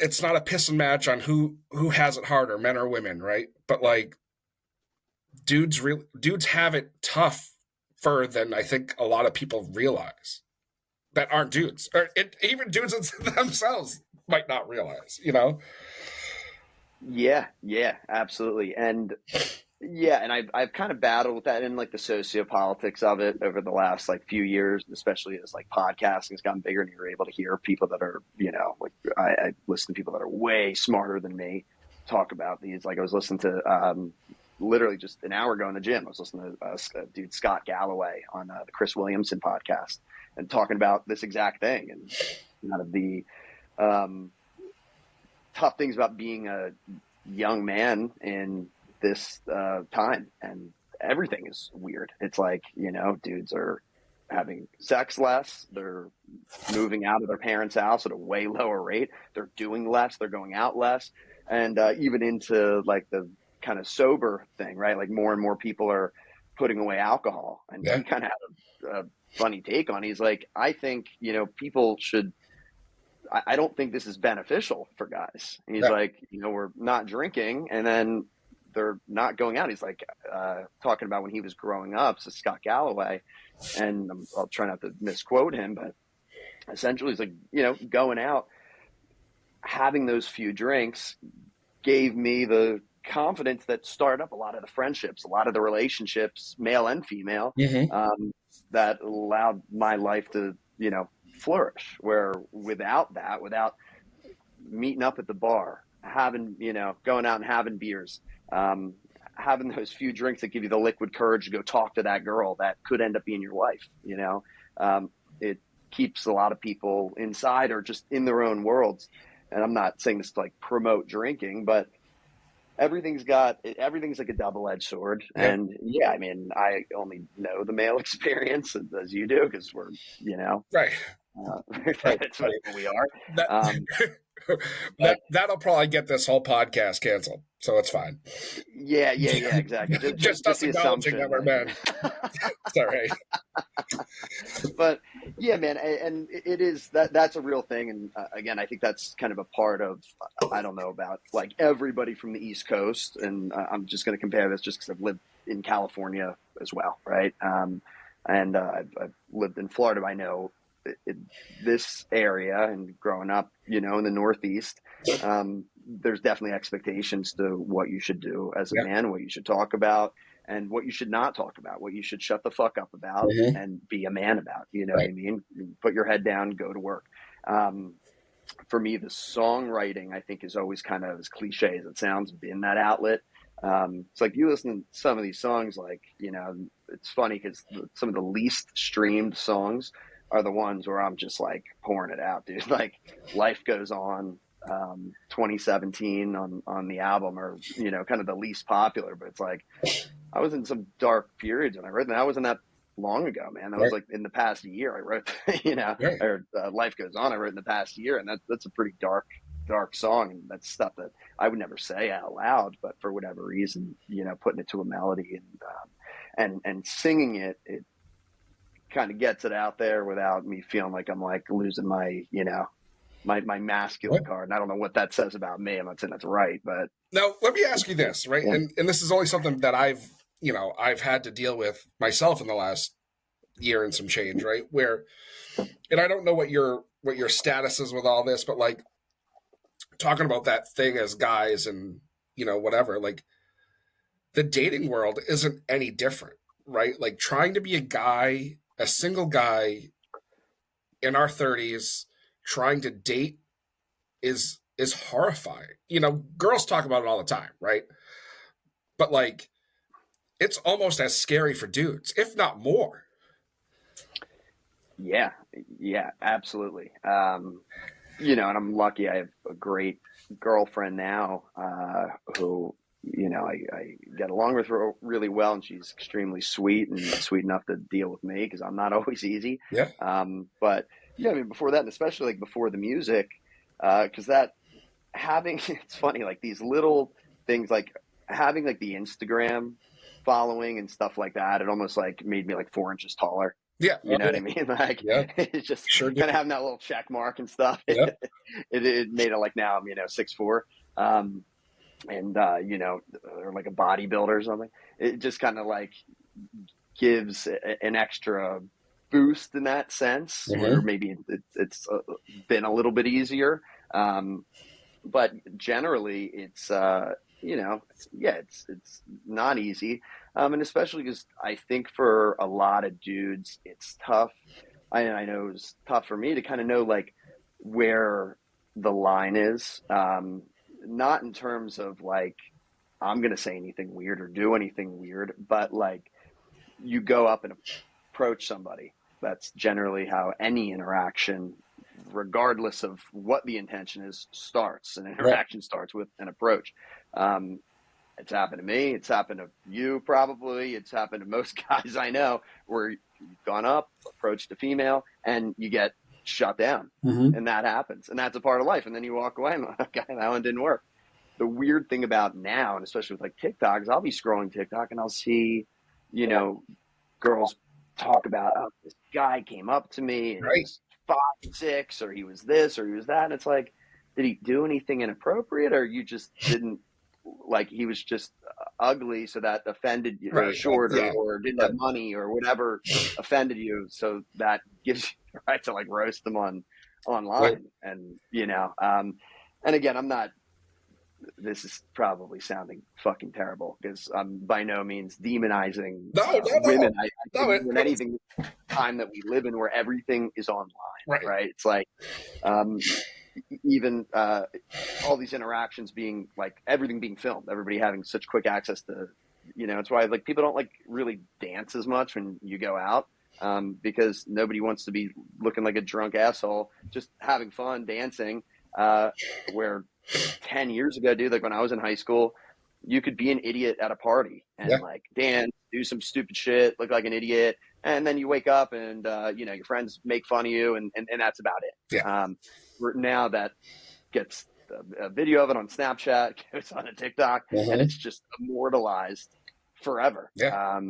it's not a pissing match on who has it harder, men or women, right? But like, dudes have it tougher than I think a lot of people realize that aren't dudes, or even dudes themselves might not realize, you know? Yeah, yeah, absolutely. And yeah, and I've kind of battled with that in like the sociopolitics of it over the last like few years, especially as like podcasting has gotten bigger and you're able to hear people that are, you know, like I listen to people that are way smarter than me talk about these. Like, I was listening to literally just an hour ago in the gym, I was listening to dude Scott Galloway on the Chris Williamson podcast, and talking about this exact thing, and kind of the tough things about being a young man in this time, and everything is weird. It's like, you know, dudes are having sex less, they're moving out of their parents' house at a way lower rate, they're doing less, they're going out less, and even into like the kind of sober thing, right? Like, more and more people are putting away alcohol. And Yeah. he kind of had a funny take on it. He's like, I think, you know, people should, I don't think this is beneficial for guys. And he's like, you know, we're not drinking and then they're not going out. He's like, talking about when he was growing up. So Scott Galloway, and I'll try not to misquote him, but essentially he's like, you know, going out, having those few drinks gave me the confidence that started up a lot of the friendships, a lot of the relationships, male and female, Mm-hmm. that allowed my life to, you know, flourish. Where without that, without meeting up at the bar, having, you know, going out and having beers, having those few drinks that give you the liquid courage to go talk to that girl that could end up being your wife, you know, It keeps a lot of people inside or just in their own worlds. And I'm not saying this to like promote drinking, but everything's like a double-edged sword. Yep. And yeah, I mean, I only know the male experience as you do, because we're, Right. that's Right. what we are. That, But that'll probably get this whole podcast canceled, so it's fine. yeah, exactly. Just Just us the acknowledging that assumption. we're men. It's all right. But yeah, man, and it is that's a real thing. And again, I think that's kind of a part of, I don't know about like everybody from the East Coast, and I'm just going to compare this just because I've lived in California as well, right? And I've lived in Florida. I know this area, and growing up, in the Northeast, there's definitely expectations to what you should do as a man, what you should talk about, and what you should not talk about, what you should shut the fuck up about and be a man about. You know what I mean? Put your head down, go to work. For me, the songwriting, I think, is always kind of, as cliche as it sounds, been that outlet. It's like you listen to some of these songs, like, it's funny because some of the least streamed songs are the ones where I'm just like pouring it out, dude. Like Life Goes On, 2017 on the album, or, kind of the least popular, but it's like, I was in some dark periods when I wrote that. That wasn't that long ago, man. That was like in the past year I wrote, or Life Goes On, I wrote in the past year. And that's a pretty dark song. And that's stuff that I would never say out loud, but for whatever reason, putting it to a melody and singing it kind of gets it out there without me feeling like I'm like losing my, my masculine card. And I don't know what that says about me. I'm not saying that's right, but now let me ask you this, right? Yeah. And this is only something that I've had to deal with myself in the last year and some change, right? Where, and I don't know what your status is with all this, but like talking about that thing as guys and, whatever, like the dating world isn't any different, right? Like trying to be a single guy in our 30s, trying to date is horrifying. Girls talk about it all the time, right? But like, it's almost as scary for dudes, if not more. Yeah, absolutely. And I'm lucky. I have a great girlfriend now, who, I get along with her really well, and she's extremely sweet and sweet enough to deal with me because I'm not always easy. Yeah. But yeah, I mean, before that, and especially like before the music, because it's funny, like these little things, like having like the Instagram following and stuff like that, it almost like made me like 4 inches taller. Yeah. You know what I mean? Like, it's just kind of having that little check mark and stuff. Yep. It made it like now I'm, 6'4", or like a bodybuilder or something. It just kind of like gives an extra boost in that sense, where maybe it's been a little bit easier. But generally it's, it's not easy. And especially because I think for a lot of dudes, it's tough. I know it was tough for me to kind of know like where the line is. Not in terms of like, I'm going to say anything weird or do anything weird, but like you go up and approach somebody. That's generally how any interaction, regardless of what the intention is, starts. An interaction starts with an approach. It's happened to me. It's happened to you, probably. It's happened to most guys I know, where you've gone up, approached a female, and you get shut down. And that happens. And that's a part of life. And then you walk away and like, okay, that one didn't work. The weird thing about now, and especially with like TikTok, is I'll be scrolling TikTok and I'll see, girls talk about, oh, this guy came up to me and he was 5'6", or he was this or he was that. And it's like, did he do anything inappropriate, or you just didn't, like, he was just ugly, so that offended you, or short, or didn't have money, or whatever offended you, so that gives you the right to like roast them online. And and again, I'm not, this is probably sounding fucking terrible because I'm by no means demonizing women. I think more than anything, the time that we live in, where everything is online, right? It's like even all these interactions being like, everything being filmed, everybody having such quick access to, it's why like people don't like really dance as much when you go out. because nobody wants to be looking like a drunk asshole, just having fun, dancing, where 10 years ago, dude, like when I was in high school, you could be an idiot at a party and like dance, do some stupid shit, look like an idiot. And then you wake up and, your friends make fun of you and that's about it. Yeah. Now that gets a video of it on Snapchat, goes on a TikTok, and it's just immortalized forever. Yeah.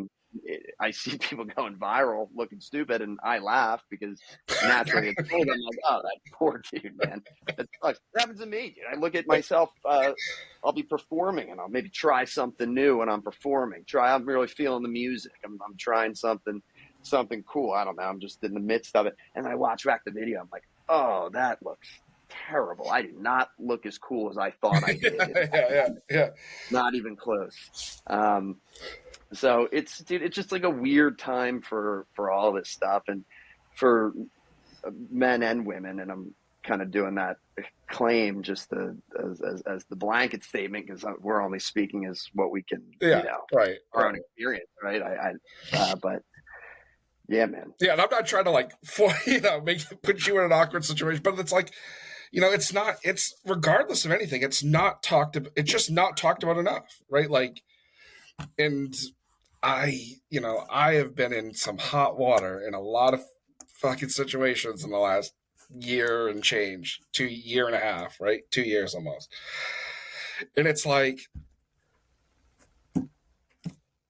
I see people going viral looking stupid and I laugh because naturally it's cold. I'm like, oh, that poor dude, man. That sucks. That happens to me, dude. I look at myself, I'll be performing and I'll maybe try something new when I'm performing. I'm really feeling the music. I'm trying something cool. I don't know. I'm just in the midst of it. And I watch back the video. I'm like, oh, that looks terrible. I did not look as cool as I thought I did. Yeah. Not even close. So it's just like a weird time for all this stuff and for men and women. And I'm kind of doing that claim just as the blanket statement, because we're only speaking as what we can, right. Our own experience. Right. But yeah, man. Yeah. And I'm not trying to put you in an awkward situation, but it's like, it's regardless of anything, it's just not talked about enough. Right. Like, and I have been in some hot water in a lot of fucking situations in the last year and change, 2 year and a half, right? 2 years almost. And it's like,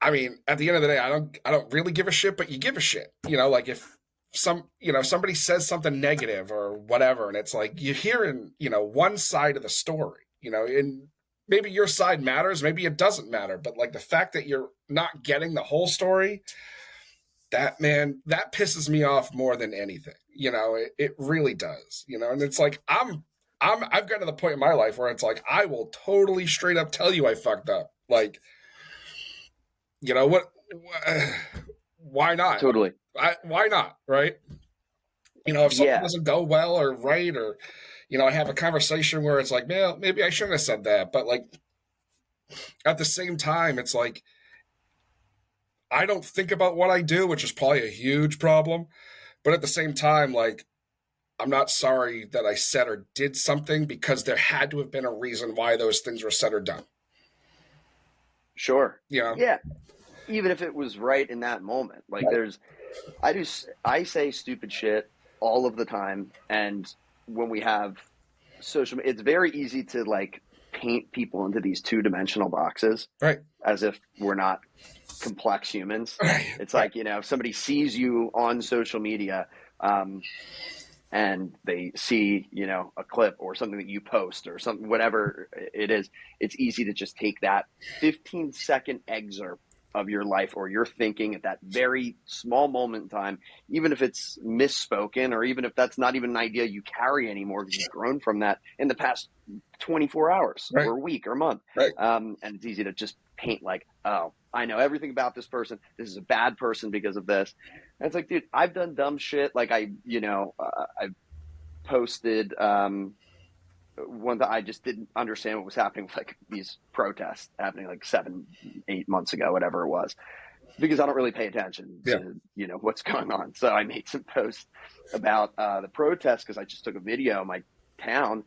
I mean, at the end of the day, I don't really give a shit, but you give a shit, like if somebody says something negative or whatever, and it's like, you're hearing, one side of the story, and maybe your side matters, maybe it doesn't matter, but like the fact that you're not getting the whole story, that pisses me off more than anything. It really does. And it's like I've got to the point in my life where it's like I will totally straight up tell you I fucked up. Like, what? Why not? Totally. Why not? Right? If something doesn't go well or right, or I have a conversation where it's like, well, maybe I shouldn't have said that, but like at the same time, it's like I don't think about what I do, which is probably a huge problem. But at the same time, like, I'm not sorry that I said or did something, because there had to have been a reason why those things were said or done. Sure. Yeah. Yeah. Even if it was right in that moment. Like I say stupid shit all of the time. And when we have social media, it's very easy to like paint people into these 2-dimensional boxes. Right. As if we're not complex humans. Right. It's like, if somebody sees you on social media, and they see, a clip or something that you post or something, whatever it is, it's easy to just take that 15-second excerpt of your life or your thinking at that very small moment in time, even if it's misspoken or even if that's not even an idea you carry anymore because you've grown from that in the past 24 hours or a week or a month. Right. And it's easy to just paint like, oh, I know everything about this person. This is a bad person because of this. And it's like, dude, I've done dumb shit. Like I posted one that I just didn't understand what was happening with like these protests happening like 7-8 months ago, whatever it was, because I don't really pay attention to, what's going on. So I made some posts about the protests because I just took a video of my town,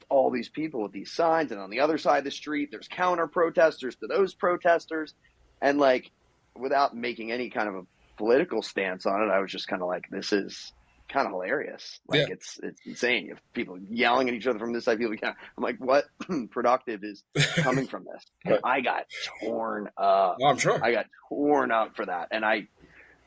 all these people with these signs, and on the other side of the street, there's counter protesters to those protesters. And like, without making any kind of a political stance on it, I was just kind of like, this is kind of hilarious. Like it's insane. You have people yelling at each other from this side. I'm like, what productive is coming from this? And I got torn up. Well, I'm sure. I got torn up for that. And I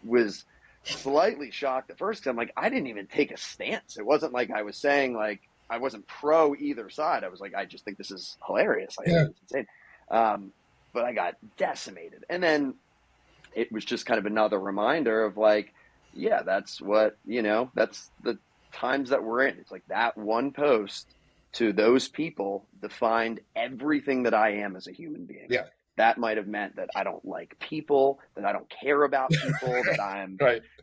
was slightly shocked at first. I'm like, I didn't even take a stance. It wasn't like I was saying like, I wasn't pro either side. I was like, I just think this is hilarious. Like, it's insane. But I got decimated. And then it was just kind of another reminder of like, yeah, that's what, that's the times that we're in. It's like that one post to those people defined everything that I am as a human being. Yeah. That might have meant that I don't like people, that I don't care about people, that I'm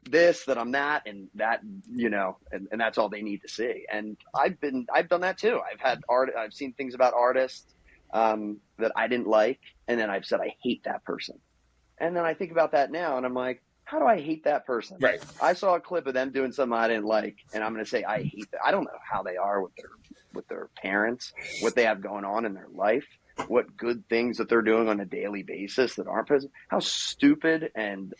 this, that I'm that, and that, and that's all they need to see. And I've done that too. I've seen things about artists that I didn't like, and then I've said I hate that person. And then I think about that now, and I'm like, how do I hate that person? Right. I saw a clip of them doing something I didn't like, and I'm going to say I hate that. I don't know how they are with their parents, what they have going on in their life, what good things that they're doing on a daily basis that aren't present. How stupid and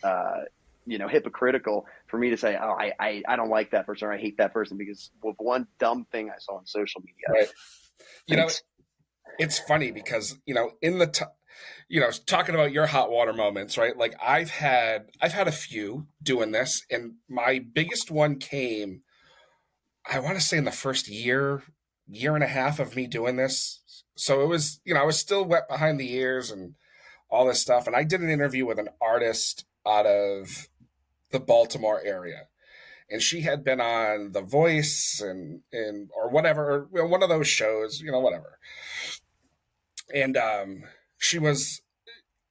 hypocritical for me to say, oh, I don't like that person or I hate that person because of one dumb thing I saw on social media. Right. You know, it's funny because, in the talking about your hot water moments, right? Like I've had a few doing this, and my biggest one came, I want to say, in the first year and a half of me doing this. So it was, I was still wet behind the ears and all this stuff. And I did an interview with an artist out of the Baltimore area. And she had been on The Voice and or whatever, one of those shows, whatever. And she was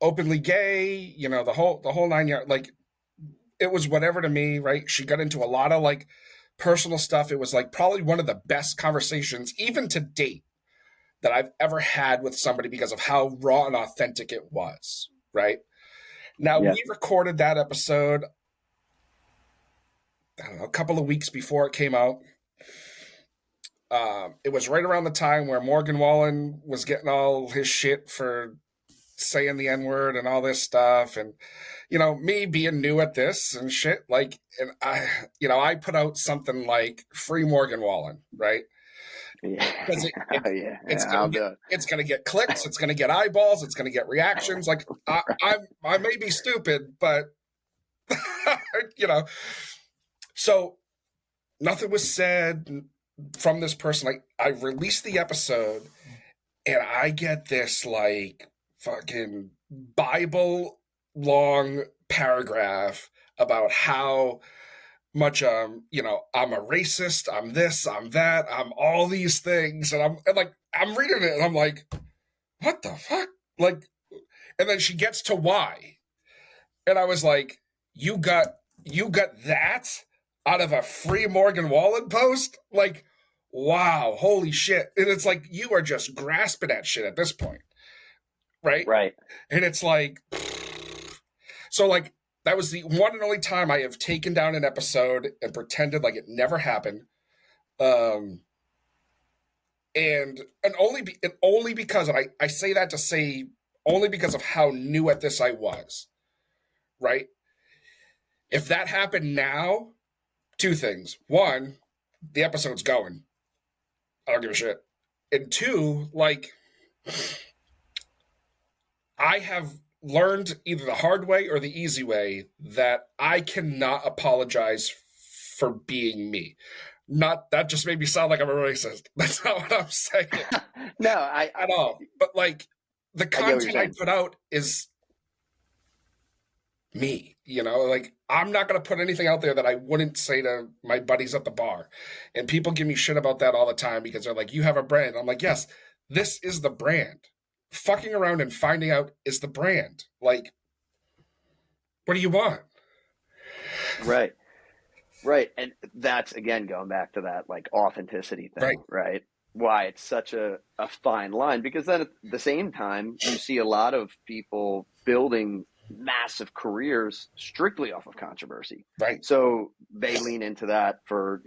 openly gay, the whole 9 yards. Like, it was whatever to me, right? She got into a lot of like personal stuff. It was like probably one of the best conversations, even to date, that I've ever had with somebody because of how raw and authentic it was, right? Now, we recorded that episode, I don't know, a couple of weeks before it came out. It was right around the time where Morgan Wallen was getting all his shit for saying the N-word and all this stuff. And, me being new at this and shit, like, and I put out something like "Free Morgan Wallen," right? Yeah. It's gonna get clicks, it's gonna get eyeballs, it's gonna get reactions. Like I may be stupid, but So nothing was said from this person. Like, I released the episode, and I get this like fucking Bible long paragraph about how much I'm a racist, I'm this, I'm that, I'm all these things, and I'm reading it and I'm like, what the fuck? Like, and then she gets to why. And I was like, you got that out of a Free Morgan Wallen post? Like, wow, holy shit. And it's like, you are just grasping at shit at this point. Right? Right. And it's like, so like, that was the one and only time I have taken down an episode and pretended like it never happened. And only because, and I say that to say, only because of how new at this I was. Right? If that happened now, two things. One, the episode's going. I don't give a shit. And two, like, I have learned either the hard way or the easy way that I cannot apologize for being me. Not that just made me sound like I'm a racist. That's not what I'm saying. No, at all. But like, the content I put out is me, like, I'm not going to put anything out there that I wouldn't say to my buddies at the bar. And people give me shit about that all the time because they're like, you have a brand. I'm like, yes, this is the brand. Fucking around and finding out is the brand. Like, what do you want? Right. And that's, again, going back to that like authenticity thing, right? Why it's such a fine line, because then at the same time, you see a lot of people building massive careers strictly off of controversy. Right. So they lean into that for,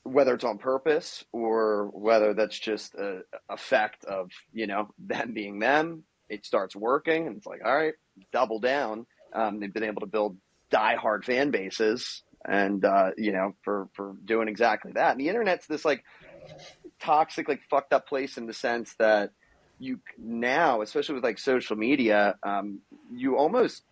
whether it's on purpose or whether that's just a effect of, them being them. It starts working and it's like, all right, double down. They've been able to build diehard fan bases and, for doing exactly that. And the internet's this like toxic, like fucked up place in the sense that you now, especially with like social media, you almost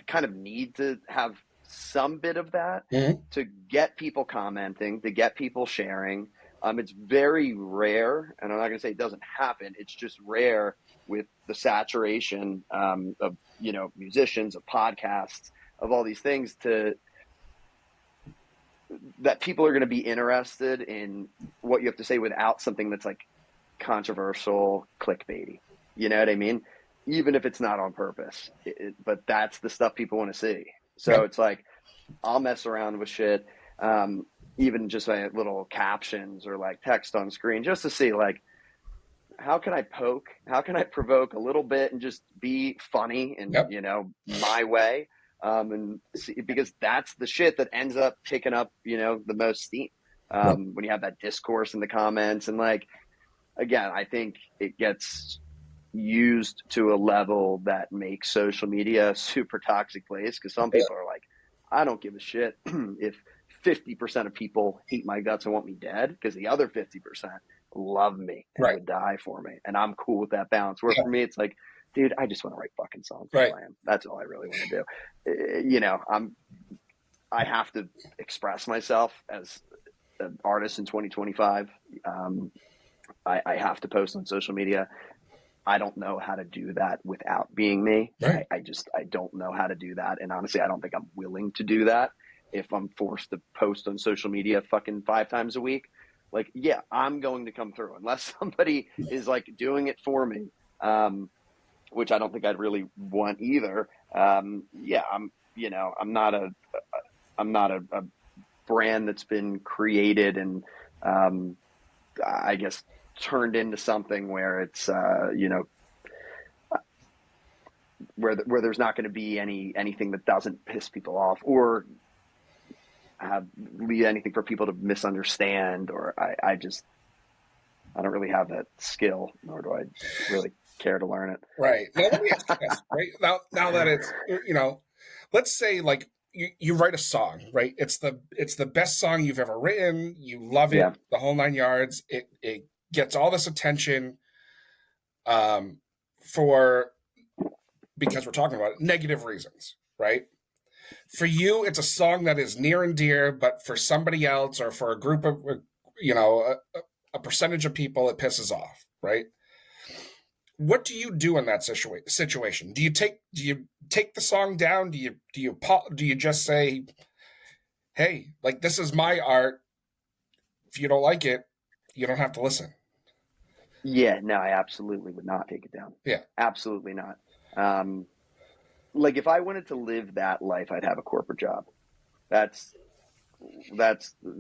kind of need to have some bit of that to get people commenting, to get people sharing. It's very rare, and I'm not going to say it doesn't happen. It's just rare with the saturation of, musicians, of podcasts, of all these things that people are going to be interested in what you have to say without something that's like controversial, clickbaity. You know what I mean? Even if it's not on purpose, but that's the stuff people want to see. So it's like, I'll mess around with shit, even just like little captions or like text on screen, just to see like, how can I poke? How can I provoke a little bit and just be funny in, Yep. my way? And see, because that's the shit that ends up picking up, the most steam. Yep. When you have that discourse in the comments, and like, again, I think it gets used to a level that makes social media a super toxic place, because some people are like, I don't give a shit if 50% of people hate my guts and want me dead, because the other 50% love me and Right. would die for me, and I'm cool with that balance. Where for me, it's like, dude, I just want to write fucking songs and Right. play them. That's all I really want to do. I have to express myself as an artist in 2025. I have to post on social media. I don't know how to do that without being me. Right. I don't know how to do that. And honestly, I don't think I'm willing to do that if I'm forced to post on social media fucking 5 times a week. Like, yeah, I'm going to come through unless somebody is like doing it for me, which I don't think I'd really want either. Yeah, I'm not a brand that's been created and, I guess, turned into something where it's where there's not going to be anything that doesn't piss people off or lead anything for people to misunderstand, or I don't really have that skill, nor do I really care to learn it. Right. Now let me ask you this, right? Now that it's let's say like you write a song, right? It's the best song you've ever written. You love it, Yeah. the whole 9 yards. It gets all this attention, for because we're talking about it, negative reasons, right? For you, it's a song that is near and dear, but for somebody else or for a group of, a percentage of people, it pisses off, right? What do you do in that situation? Do you take the song down? Do you just say, "Hey, like this is my art. If you don't like it, you don't have to listen." Yeah, no, I absolutely would not take it down. Yeah. Absolutely not. Like if I wanted to live that life, I'd have a corporate job. That's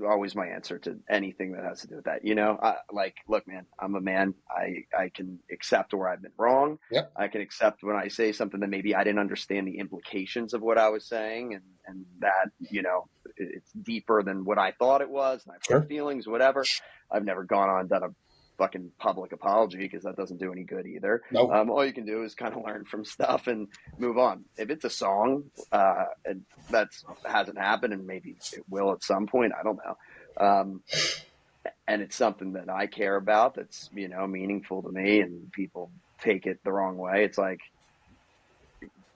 always my answer to anything that has to do with that. Look, man, I'm a man. I can accept where I've been wrong. Yep. I can accept when I say something that maybe I didn't understand the implications of what I was saying, and that, it's deeper than what I thought it was, and I've hurt feelings, whatever. I've never gone on and done a fucking public apology, because that doesn't do any good either. Nope. All you can do is kind of learn from stuff and move on. If it's a song, and that hasn't happened, and maybe it will at some point, I don't know. And it's something that I care about, that's, meaningful to me, and people take it the wrong way. It's like,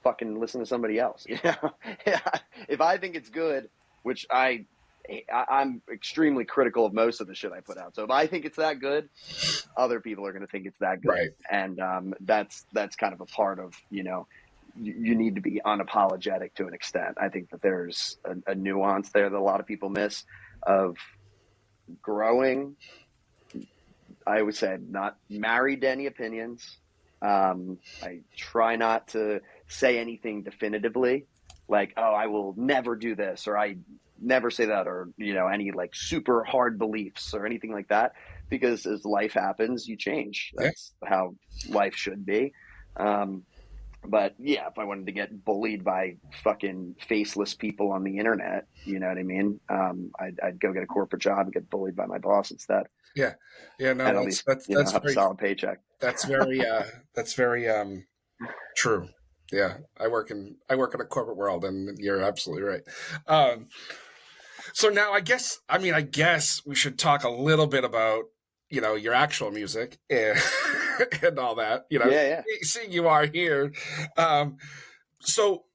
fucking listen to somebody else. If I think it's good, which I'm extremely critical of most of the shit I put out. So if I think it's that good, other people are going to think it's that good. Right. And that's kind of a part of, you need to be unapologetic to an extent. I think that there's a nuance there that a lot of people miss of growing. I would say I'm not married to any opinions. I try not to say anything definitively, like, oh, I will never do this, or I never say that, or, any like super hard beliefs or anything like that, because as life happens, you change. That's how life should be. But yeah, if I wanted to get bullied by fucking faceless people on the internet, you know what I mean? I'd go get a corporate job and get bullied by my boss instead. Yeah. Yeah. No, and at least, that's have very, a solid paycheck. That's very true. Yeah. I work in a corporate world, and you're absolutely right. So now I guess we should talk a little bit about, your actual music and, and all that, Yeah. seeing you are here. So,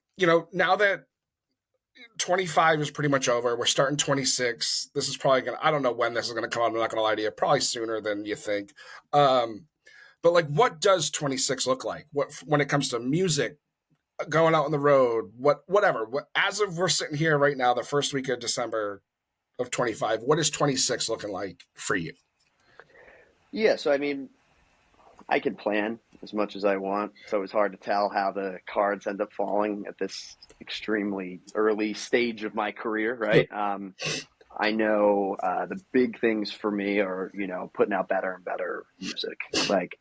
now that 25 is pretty much over, we're starting 26. This is probably I don't know when this is going to come out. I'm not going to lie to you. Probably sooner than you think. But like, what does 26 look like? When it comes to music, going out on the road, whatever. As of we're sitting here right now, the first week of December of 25, what is 26 looking like for you? Yeah, so I mean, I can plan as much as I want, so it's hard to tell how the cards end up falling at this extremely early stage of my career, right? I know the big things for me are, putting out better and better music. Like,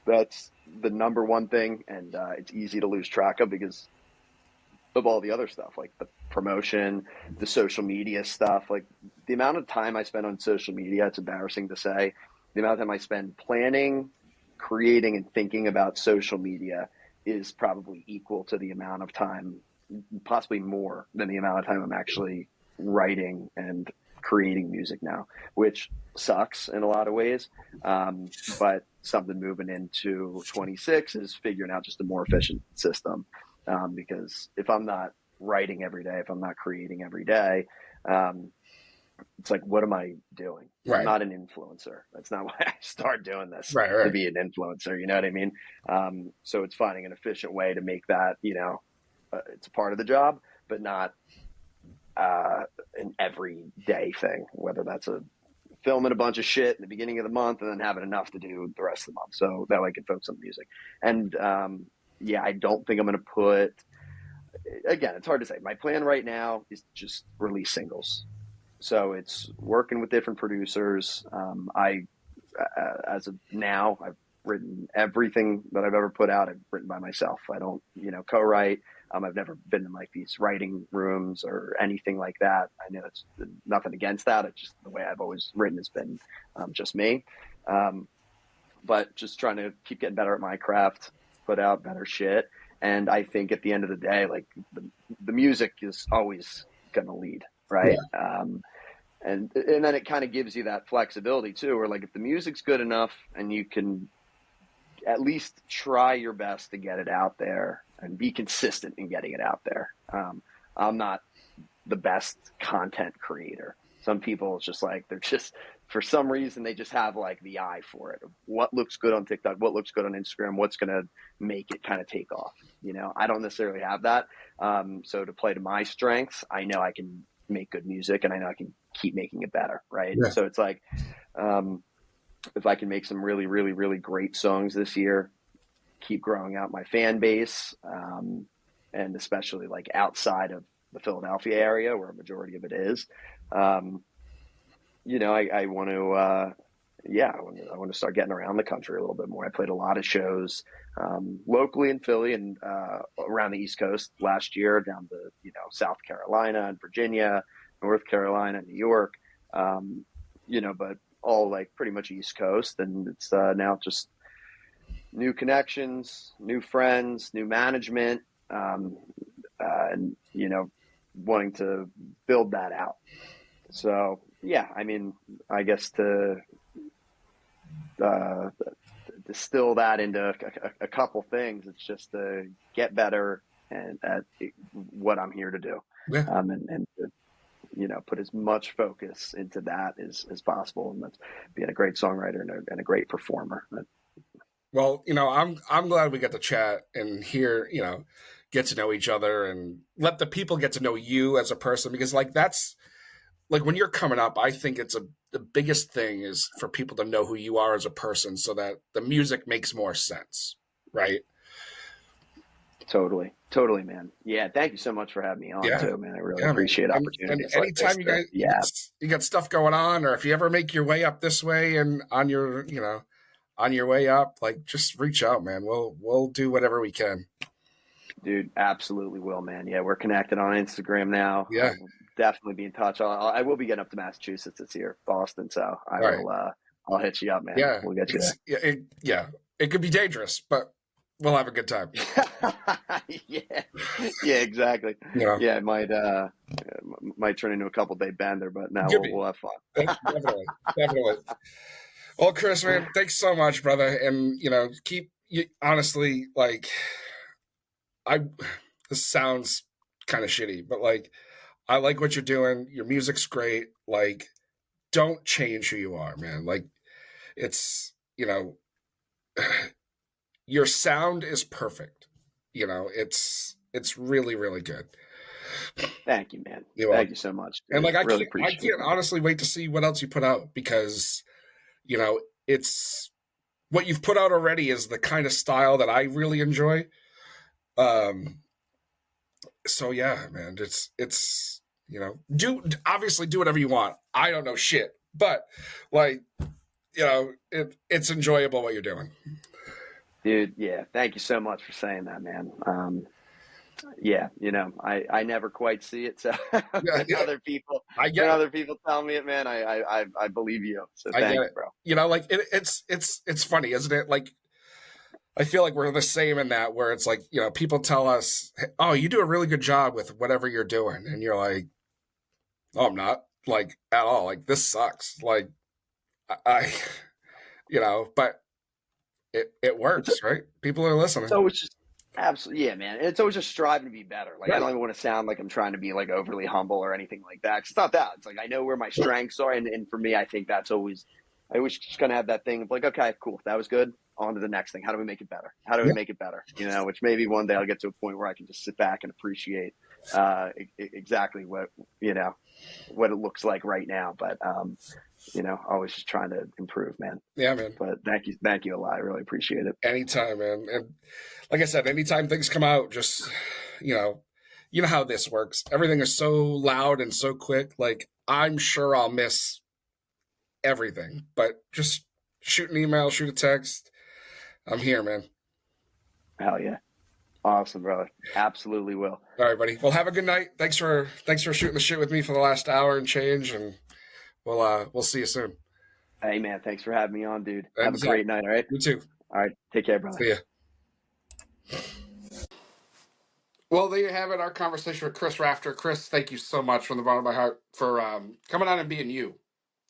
that's the number one thing, and it's easy to lose track of because of all the other stuff, like the promotion, the social media stuff. Like the amount of time I spend on social media, it's embarrassing to say. The amount of time I spend planning, creating, and thinking about social media is probably equal to the amount of time, possibly more than the amount of time I'm actually writing and creating music now, which sucks in a lot of ways. But something moving into 26 is figuring out just a more efficient system. Because if I'm not writing every day, if I'm not creating every day, it's like, what am I doing? Right. I'm not an influencer. That's not why I started doing this, right. to be an influencer. You know what I mean? So it's finding an efficient way to make that, it's a part of the job, but not an everyday thing, whether that's filming a bunch of shit in the beginning of the month and then having enough to do the rest of the month. So that way I can focus on music. And I don't think I'm going to put, again, it's hard to say. My plan right now is just release singles. So it's working with different producers. As of now, I've written everything that I've ever put out. I've written by myself. I don't, co-write. I've never been in like these writing rooms or anything like that. I know it's nothing against that. It's just the way I've always written has been just me. But just trying to keep getting better at my craft, put out better shit. And I think at the end of the day, like the music is always going to lead, right? Yeah. And then it kind of gives you that flexibility too, where like if the music's good enough and you can at least try your best to get it out there and be consistent in getting it out there. I'm not the best content creator. Some people, it's just like, they're just, for some reason, they just have like the eye for it. What looks good on TikTok, what looks good on Instagram, what's going to make it kind of take off. I don't necessarily have that. So to play to my strengths, I know I can make good music and I know I can keep making it better. Right. Yeah. So it's like, if I can make some really, really, really great songs this year, keep growing out my fan base, and especially like outside of the Philadelphia area where a majority of it is, I want to, I want to start getting around the country a little bit more. I played a lot of shows locally in Philly and around the East Coast last year, down to South Carolina and Virginia, North Carolina, New York, but all like pretty much East Coast. And it's now just new connections, new friends, new management, and wanting to build that out. So yeah, I mean, I guess to distill that into a couple things, it's just to get better and at what I'm here to do. Yeah. And put as much focus into that as possible, and that's being a great songwriter and a great performer. Well, I'm glad we get to chat and hear, get to know each other and let the people get to know you as a person, because like that's like when you're coming up, I think it's the biggest thing is for people to know who you are as a person so that the music makes more sense. Right. Totally, man. Yeah, thank you so much for having me on too, man. I really appreciate opportunities. And anytime like you got stuff going on, or if you ever make your way up this way and on your way up, like just reach out, man. We'll do whatever we can. Dude, absolutely will, man. Yeah, we're connected on Instagram now. Yeah, I'll definitely be in touch. I will be getting up to Massachusetts this year, Boston. So I'll hit you up, man. Yeah, we'll get you there. It could be dangerous, but we'll have a good time. yeah, exactly. Yeah, it might turn into a couple-day bender, but now we'll have fun. Definitely. Well, Chris, man, thanks so much, brother. And honestly, like this sounds kind of shitty, but like I like what you're doing. Your music's great. Like, don't change who you are, man. Like, it's your sound is perfect. It's really, really good. Thank you, man. Thank you so much. Dude. And like, I really can't honestly wait to see what else you put out, because, it's what you've put out already is the kind of style that I really enjoy. So yeah, man, it's You know, obviously do whatever you want. I don't know shit, but like, you know, it's enjoyable what you're doing. Dude, yeah. Thank you so much for saying that, man. Yeah, you know, I never quite see it. So Yeah, when yeah, other people I get it. tell me it, man, I believe you. So I get thank you, it. bro. You know, like it's funny, isn't it? Like I feel like we're the same in that where it's like, you know, people tell us, "Oh, you do a really good job with whatever you're doing," and you're like, "Oh, I'm not like at all. Like this sucks." Like I you know, but it It's works, right? People are it's listening. always just absolutely, yeah, man. And it's always just striving to be better. Like I Right. don't even want to sound like I'm trying to be like overly humble or anything like that. It's not that. It's like I know where my strengths are, and for me, I think that's always. I always just kind of have that thing of like, okay, cool, that was good. On to the next thing. How do we make it better? How do we Yeah. make it better? You know, which maybe one day I'll get to a point where I can just sit back and appreciate exactly what you know what it looks like right now. But you know, always just trying to improve, man. Yeah, man. But thank you a lot. I really appreciate it. Anytime, man. And like I said, anytime things come out, just you know how this works. Everything is so loud and so quick. Like I'm sure I'll miss everything, but just shoot an email, shoot a text. I'm here, man. Hell yeah. Awesome, brother. Absolutely will. All right, buddy. Well, have a good night. Thanks for shooting the shit with me for the last hour and change, and we'll see you soon. Hey, man. Thanks for having me on, dude. Have a Anytime. great night. All right. You too. All right. Take care, brother. See ya. Well, there you have it. Our conversation with Chris Rafter. Chris, thank you so much from the bottom of my heart for coming on and being you.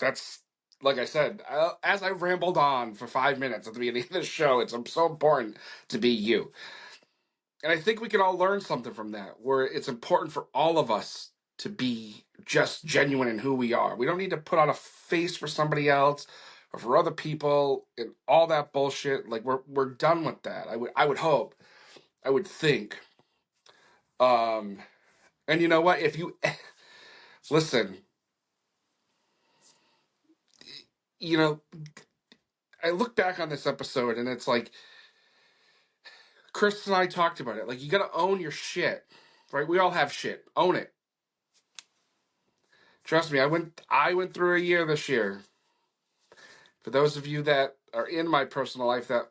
That's like I said. As I rambled on for 5 minutes at the beginning of this show, it's so important to be you. And I think we can all learn something from that, where it's important for all of us to be just genuine in who we are. We don't need to put on a face for somebody else or for other people and all that bullshit. Like we're done with that. I would hope. I would think. Um, and you know what? If you listen, you know, I look back on this episode and it's like Chris and I talked about it. Like you got to own your shit, right? We all have shit. Own it. Trust me. I went through a year this year. For those of you that are in my personal life that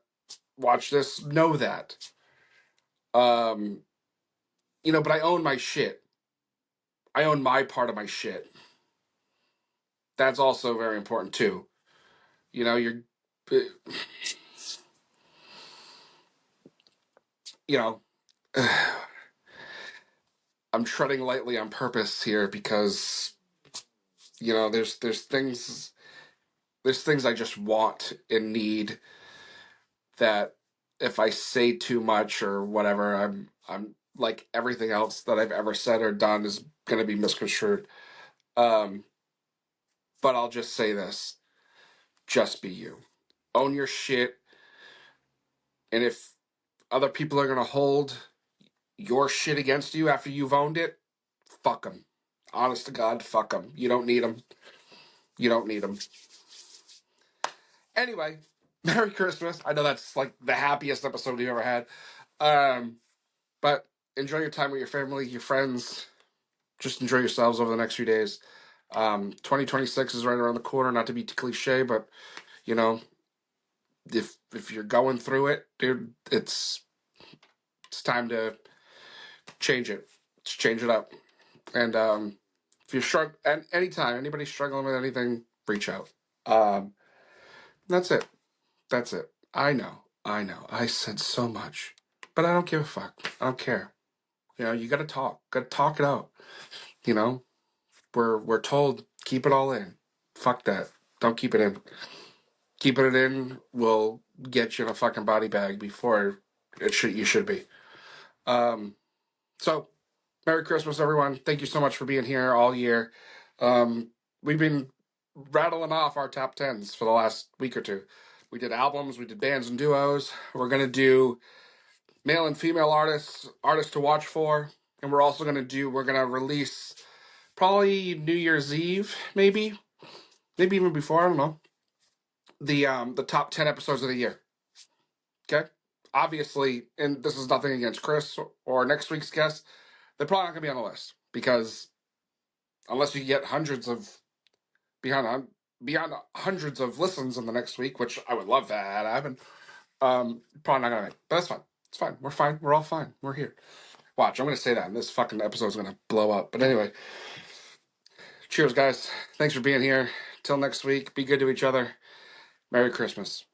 watch this, know that. Um, but I own my shit. I own my part of my shit. That's also very important too. You know, you're, you know, I'm treading lightly on purpose here because there's things I just want and need that if I say too much or whatever, I'm like everything else that I've ever said or done is gonna be misconstrued. Um, but I'll just say this: just be you, own your shit, and if other people are gonna hold your shit against you after you've owned it, fuck them. Honest to God, fuck them. You don't need them. You don't need them. Anyway, Merry Christmas. I know that's like the happiest episode we've ever had. But enjoy your time with your family, your friends. Just enjoy yourselves over the next few days. 2026 is right around the corner. Not to be cliche, but you know, if you're going through it, dude, it's time to change it. Let's change it up. And if you're struggling, and anytime anybody's struggling with anything, reach out. Um, that's it. That's it. I know. I know. I said so much, but I don't give a fuck. I don't care. You gotta talk. Gotta talk it out. You know, we're told keep it all in. Fuck that. Don't keep it in. Keeping it in will get you in a fucking body bag before you should be. Um, so Merry Christmas, everyone. Thank you so much for being here all year. We've been rattling off our top tens for the last week or two. We did albums, we did bands and duos. We're gonna do male and female artists to watch for, and we're gonna release probably New Year's Eve, maybe even before. I don't know the top 10 episodes of the year. Okay, obviously, and this is nothing against Chris or next week's guest. They're probably not gonna be on the list because unless you get beyond beyond hundreds of listens in the next week, which I would love that happen. Probably not gonna make, but that's fine. It's fine. We're fine. We're all fine. We're here. Watch, I'm gonna say that, and this fucking episode's gonna blow up. But anyway, cheers, guys. Thanks for being here. Till next week. Be good to each other. Merry Christmas.